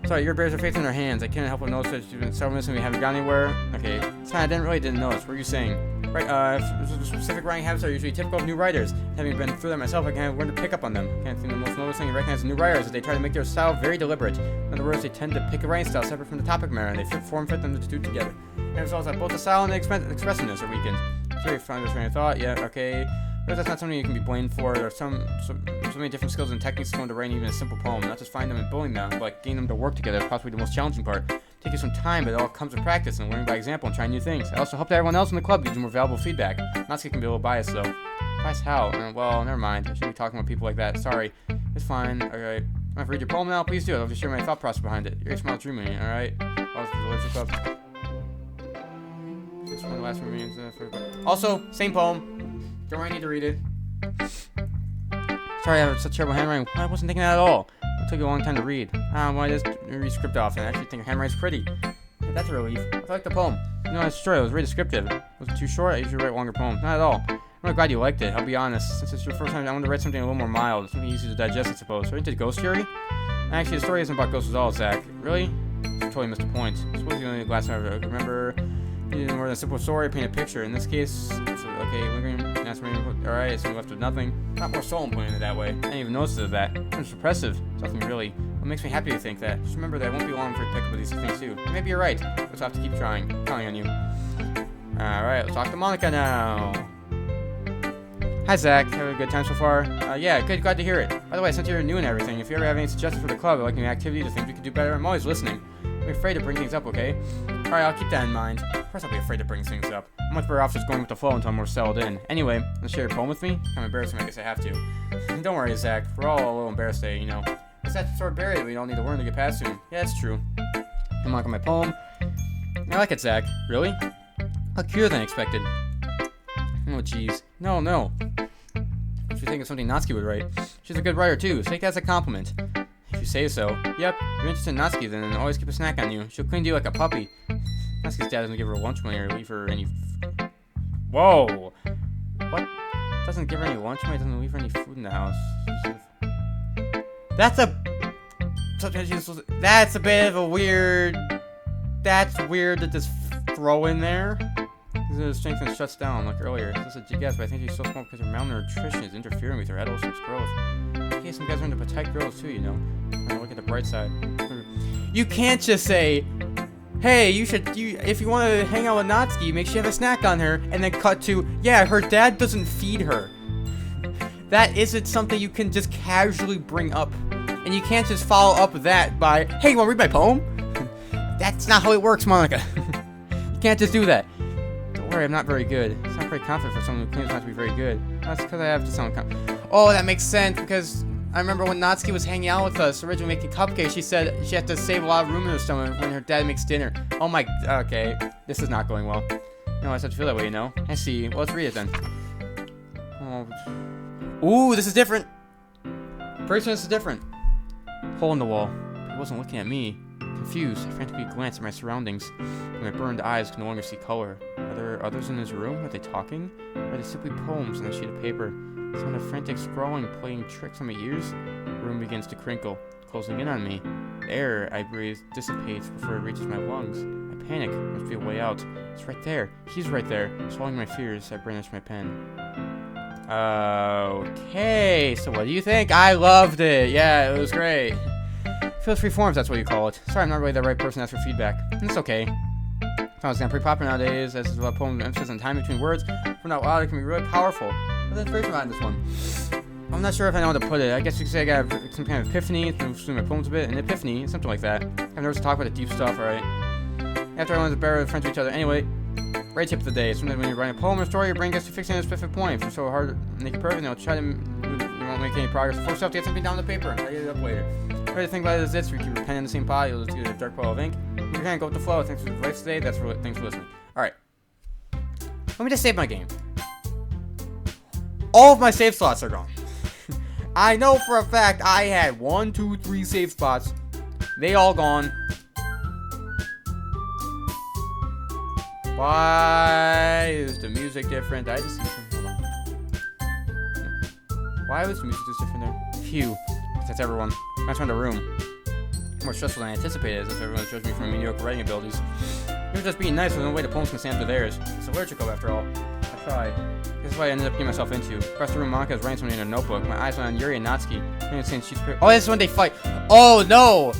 Speaker 1: Sorry, your bears are faith in their hands. I can't help but notice that you've been several minutes and we haven't gone anywhere. Okay, it's fine, I didn't notice. What were you saying? Right, specific writing habits are usually typical of new writers. Having been through that myself, I can learn to pick up on them. Can't think the most notable thing to recognize in new writers is they try to make their style very deliberate. In other words, they tend to pick a writing style separate from the topic matter, and they fit them to do together. And it results that both the style and the expressiveness are weakened. So you find this train of thought, yeah, okay. But that's not something you can be blamed for. There are so many different skills and techniques going to writing even a simple poem. Not just find them and building them, but like getting them to work together is possibly the most challenging part. Take you some time, but it all comes with practice and learning by example and trying new things. I also hope that everyone else in the club gives you more valuable feedback. Natsuki can be a little biased though. Biased how? Well, never mind. I shouldn't be talking about people like that. Sorry. It's fine. Alright. Want to read your poem now? Please do. I'll just share my thought process behind it. Your smile drew me. Alright. Just one last remains. Also, same poem. Don't really need to read it. Sorry, I have such terrible handwriting. I wasn't thinking that at all. It took you a long time to read. Well, I just read script off, and I actually think your handwriting's pretty. Yeah, that's a relief. I like the poem. No, it's true. It was very descriptive. Was it too short? I usually write longer poems. Not at all. I'm really glad you liked it. I'll be honest. Since it's your first time, I wanted to write something a little more mild. Something easy to digest, I suppose. So, into ghost theory? Actually, the story isn't about ghosts at all, Zach. Really? I totally missed the point. I suppose you only the last time I remember. You did more than a simple story, paint a picture. In this case, it's okay, alright, so we left with nothing. Not more soul in putting it that way. I didn't even notice that. It's repressive. It's nothing really. What makes me happy to think that. Just remember that it won't be long before you pick up with these things too. Maybe you're right. Let's have to keep trying. Counting on you. Alright, let's talk to Monica now. Hi Zach, having a good time so far? Yeah, good, glad to hear it. By the way, since you're new and everything, if you ever have any suggestions for the club or like new activities or things we could do better, I'm always listening. I'm afraid to bring things up, okay? Alright, I'll keep that in mind. Of course I'll be afraid to bring things up. I'm much better off just going with the flow until I'm more settled in. Anyway, let's share your poem with me? I'm embarrassing, I guess I have to. Don't worry, Zach. We're all a little embarrassed today, you know. It's that sort of barrier that we all need to learn to get past soon. Yeah, it's true. I'm like on my poem. I like it, Zach. Really? How cuter than expected. Oh, jeez. No. What you think of something Natsuki would write? She's a good writer, too, so take that as a compliment. If you say so. Yep, you're interested in Natsuki, then always keep a snack on you. She'll clean you like a puppy. Natsuki's dad doesn't give her lunch money or leave her any... Whoa! What? Doesn't give her any lunch money, doesn't leave her any food in the house. That's a bit of a weird... That's weird to just throw in there. His strength and shuts down like earlier. This is a guess, but I think she's so small because her malnutrition is interfering with her adolescence growth. Okay, some guys learn to protect girls too, you know. When I look at the bright side. You can't just say, hey, if you want to hang out with Natsuki, make sure you have a snack on her, and then cut to, yeah, her dad doesn't feed her. That isn't something you can just casually bring up. And you can't just follow up with that by, hey, you want to read my poem? That's not how it works, Monica. You can't just do that. Don't worry, I'm not very good. It's not very confident for someone who claims not to be very good. That's because I have to sound confident. Oh, that makes sense, because I remember when Natsuki was hanging out with us, originally making cupcakes, she said she had to save a lot of room in her stomach when her dad makes dinner. Oh my, okay, this is not going well. No, I just have to feel that way, you know? I see. Well, let's read it then. Oh. Ooh, this is different. Pretty soon this is different. Hole in the wall. He wasn't looking at me. Confused, I frantically glanced at my surroundings. My burned eyes could no longer see color. Are there others in his room? Are they talking? Or are they simply poems on a sheet of paper? Sound of frantic scrawling playing tricks on my ears? The room begins to crinkle, closing in on me. The air I breathe dissipates before it reaches my lungs. I panic. There must be a way out. It's right there. He's right there. Swallowing my fears, I brandish my pen. Okay, so what do you think? I loved it. Yeah, it was great. Feels free forms, that's what you call it. Sorry, I'm not really the right person to ask for feedback. It's okay. It's pretty popular nowadays, as is a poem emphasis on time between words. For out loud, it can be really powerful. But there's version behind this one. I'm not sure if I know how to put it. I guess you could say I got some kind of epiphany through my poems a bit. An epiphany, something like that. I've never talked about the deep stuff, alright? After I learned to bear friends with each other. Anyway, great tip of the day. Sometimes when you're writing a poem or story, your brain gets to fixate on a specific point. If you're so hard to make it perfect, you'll try to you won't make any progress. Force yourself to get something down on the paper. I'll get it up later. The way to think about it is this: you keep your pen in the same pot, you'll just get a dark pile of ink. You're gonna go with the flow. Thanks for the advice today. Thanks for listening. Alright. Let me just save my game. All of my save slots are gone. I know for a fact I had 1, 2, 3 save spots. They all gone. Why is the music different? I just see something. Hold on. Why was the music just different there? Phew. That's everyone. I found a room. More stressful than I anticipated, as if everyone judged me for my mediocre writing abilities. You're just being nice, with no way the poems can stand for theirs. It's allergical after all. I tried. This is what I ended up getting myself into. Across the room, Monica was writing something in a notebook. My eyes went on Yuri and Natsuki. Oh, this is when they fight. Oh no!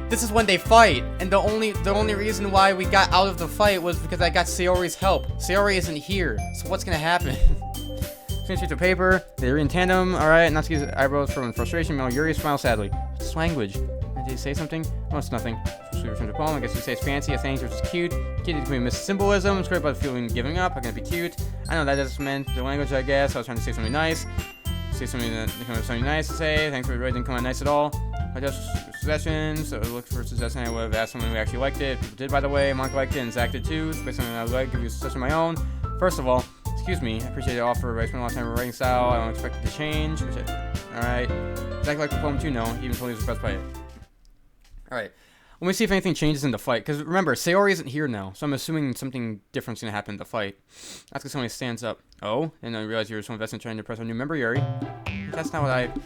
Speaker 1: This is when they fight. And the only reason why we got out of the fight was because I got Sayori's help. Sayori isn't here, so what's gonna happen? Clean sheets of paper. They're in tandem. Alright, Natsuki's eyebrows from frustration. Meanwhile, Yuri smiles sadly. What's language? Did he say something? No, it's nothing. Especially return to poem. I guess you say it's fancy. I think it's just cute. Kid is miss symbolism. It's great about feeling giving up. I'm gonna be cute. I know that just meant the language, I guess. I was trying to say something nice. Say something nice to say. Thanks for it really didn't come out nice at all. I just suggestions. So I looked for a suggestion. I would have asked someone who actually liked it. People did, by the way. Monica liked it, and Zach did too. So based on something I would like, give you a suggestion of my own. First of all, excuse me. I appreciate the offer, but I spent a lot of time writing style. I don't expect it to change. Alright. Zach liked the poem too. No, he even told me he was impressed by it. Alright, let me see if anything changes in the fight. Because remember, Sayori isn't here now, so I'm assuming something different's going to happen in the fight. That's because somebody stands up. Oh, and I realize you're so invested in trying to impress our new member, Yuri. That's not what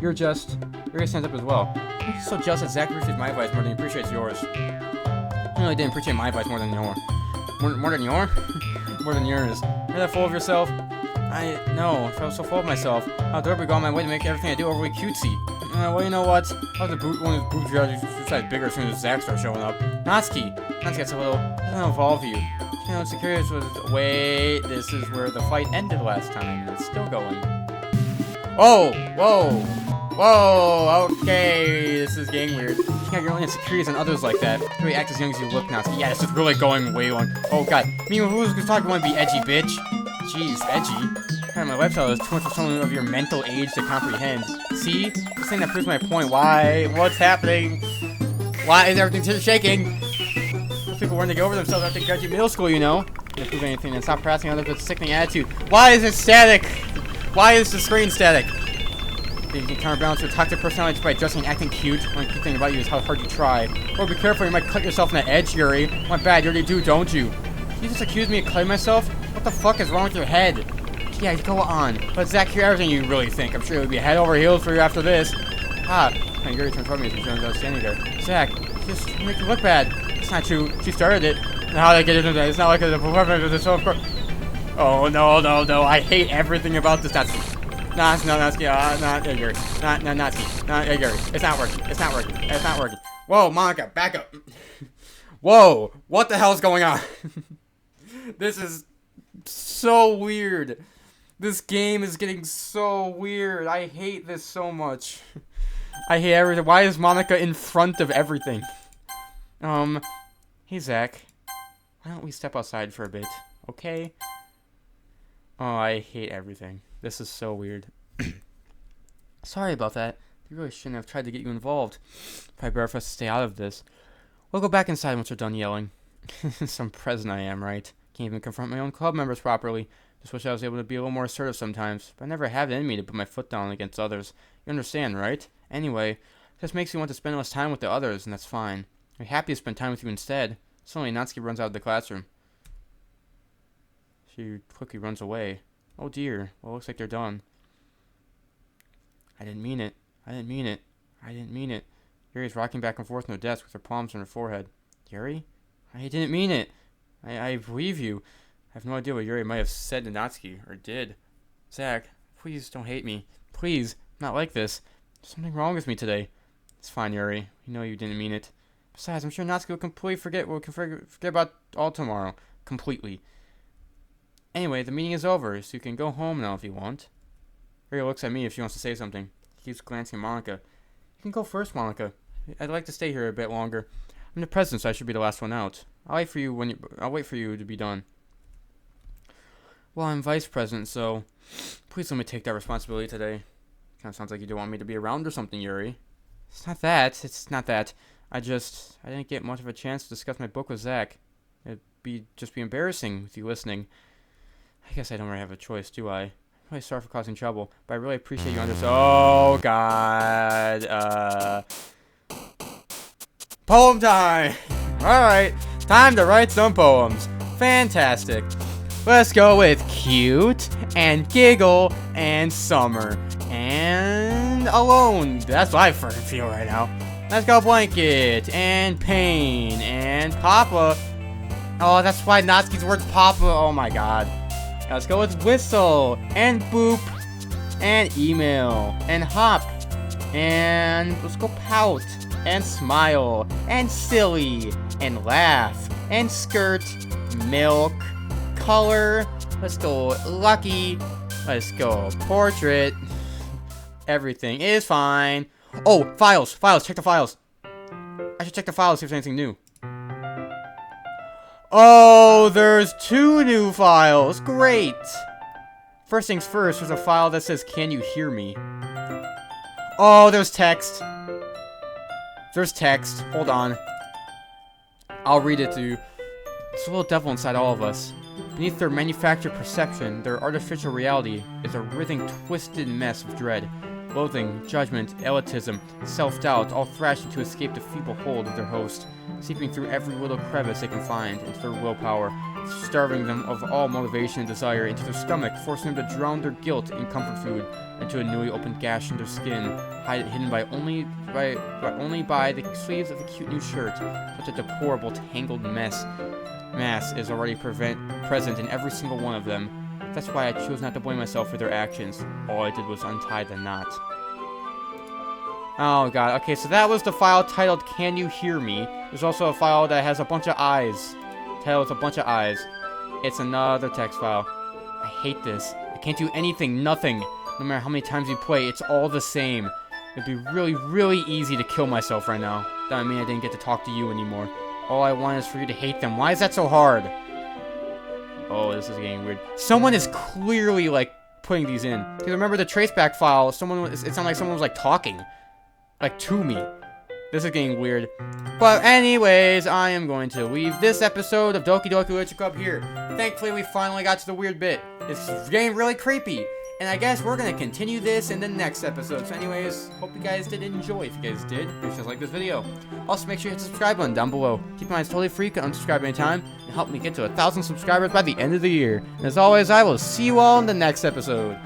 Speaker 1: Yuri stands up as well. I'm so jealous that Zach appreciates my advice more than he appreciates yours. I really didn't appreciate my advice more than yours. More than yours? More than yours. You're that full of yourself? I felt so full of myself. How dare we go on my way to make everything I do overly cutesy. Well, you know what? One of his boobs got bigger as soon as Zach started showing up. Natsuki gets a little, doesn't involve you. You know, security was, wait, this is where the fight ended last time. It's still going. Oh, whoa, okay, this is getting weird. You can't get your own insecurities on others like that. You really act as young as you look, Natsuki. Yeah, this is really going way long. Oh god, meanwhile, who's talking want to be edgy, bitch? Jeez, edgy. My lifestyle is too much for someone of your mental age to comprehend. See? This thing that proves my point. Why? What's happening? Why is everything shaking? Most people learn to get over themselves after graduate middle school, you know. Can't prove anything and stop harassing others with a sickening attitude. Why is it static? Why is the screen static? You can counterbalance your toxic personality just by adjusting and acting cute. One key thing about you is how hard you try. Or be careful, you might cut yourself in the edge, Yuri. What bad, you already do, don't you? You just accuse me of cutting myself? What the fuck is wrong with your head? Yeah, go on. But Zach, hear everything you really think. I'm sure it would be head over heels for you after this. And Yuri turns toward me as he joins out standing there. Zach, just make you look bad. It's not true. She started it. How did I get into that? It's not like a performance of the show, of course. Oh, no, no, no. I hate everything about this. Not Yuri. Not Yuri. It's not working. It's not working. It's not working. Whoa, Monica, back up. Whoa, what the hell's going on? This is so weird. This game is getting so weird. I hate this so much. I hate everything. Why is Monica in front of everything? Hey, Zach. Why don't we step outside for a bit? Okay? Oh, I hate everything. This is so weird. Sorry about that. You really shouldn't have tried to get you involved. Probably better for us to stay out of this. We'll go back inside once we're done yelling. Some president I am, right? Can't even confront my own club members properly. Just wish I was able to be a little more assertive sometimes. But I never have it in me to put my foot down against others. You understand, right? Anyway, this makes me want to spend less time with the others, and that's fine. I'm happy to spend time with you instead. Suddenly, Natsuki runs out of the classroom. She quickly runs away. Oh dear. Well, it looks like they're done. I didn't mean it. I didn't mean it. I didn't mean it. Yuri's rocking back and forth on her desk with her palms on her forehead. Yuri? I didn't mean it. I believe you. I have no idea what Yuri might have said to Natsuki, or did. Zach, please don't hate me. Please, not like this. There's something wrong with me today. It's fine, Yuri. We know you didn't mean it. Besides, I'm sure Natsuki will completely forget about all tomorrow. Completely. Anyway, the meeting is over, so you can go home now if you want. Yuri looks at me if she wants to say something. He keeps glancing at Monica. You can go first, Monica. I'd like to stay here a bit longer. I'm the president, so I should be the last one out. I'll wait for you to be done. Well, I'm vice president, so please let me take that responsibility today. Kind of sounds like you don't want me to be around or something, Yuri. It's not that. It's not that. I didn't get much of a chance to discuss my book with Zach. It'd just be embarrassing with you listening. I guess I don't really have a choice, do I? I'm really sorry for causing trouble, but I really appreciate you understanding. Oh, God. Poem time! Alright, time to write some poems. Fantastic. Let's go with cute, and giggle, and summer, and alone. That's what I fucking feel right now. Let's go blanket, and pain, and papa. Oh, that's why Natsuki's word's papa. Oh my god. Let's go with whistle, and boop, and email, and hop, and let's go pout, and smile, and silly, and laugh, and skirt, milk, color, let's go lucky, let's go portrait, everything is fine. Oh, files, check the files. I should check the files, see if there's anything new. Oh, there's 2 new files, great. First things first, there's a file that says, can you hear me? Oh, there's text. There's text, hold on. I'll read it to you. There's a little devil inside all of us. Beneath their manufactured perception, their artificial reality is a writhing, twisted mess of dread, loathing, judgment, elitism, self-doubt, all thrashing to escape the feeble hold of their host, seeping through every little crevice they can find into their willpower, starving them of all motivation and desire into their stomach, forcing them to drown their guilt in comfort food, into a newly opened gash in their skin, hidden only by the sleeves of a cute new shirt, such a deplorable, tangled mass is already present in every single one of them. That's why I chose not to blame myself for their actions. All I did was untie the knot. Oh god, okay, so that was the file titled Can You Hear Me? There's also a file that has a bunch of eyes. Titled with a bunch of eyes. It's another text file. I hate this. I can't do anything, nothing. No matter how many times you play, it's all the same. It'd be really, really easy to kill myself right now. That would mean I didn't get to talk to you anymore. All I want is for you to hate them. Why is that so hard? Oh, this is getting weird. Someone is clearly, like, putting these in. Because remember the traceback file, it sounded like someone was, like, talking. Like, to me. This is getting weird. But anyways, I am going to leave this episode of Doki Doki Literature Club here. Thankfully, we finally got to the weird bit. It's getting really creepy. And I guess we're going to continue this in the next episode. So anyways, hope you guys did enjoy. If you guys did, make sure to like this video. Also, make sure you hit the subscribe button down below. Keep in mind, it's totally free. You can unsubscribe anytime. And help me get to 1,000 subscribers by the end of the year. And as always, I will see you all in the next episode.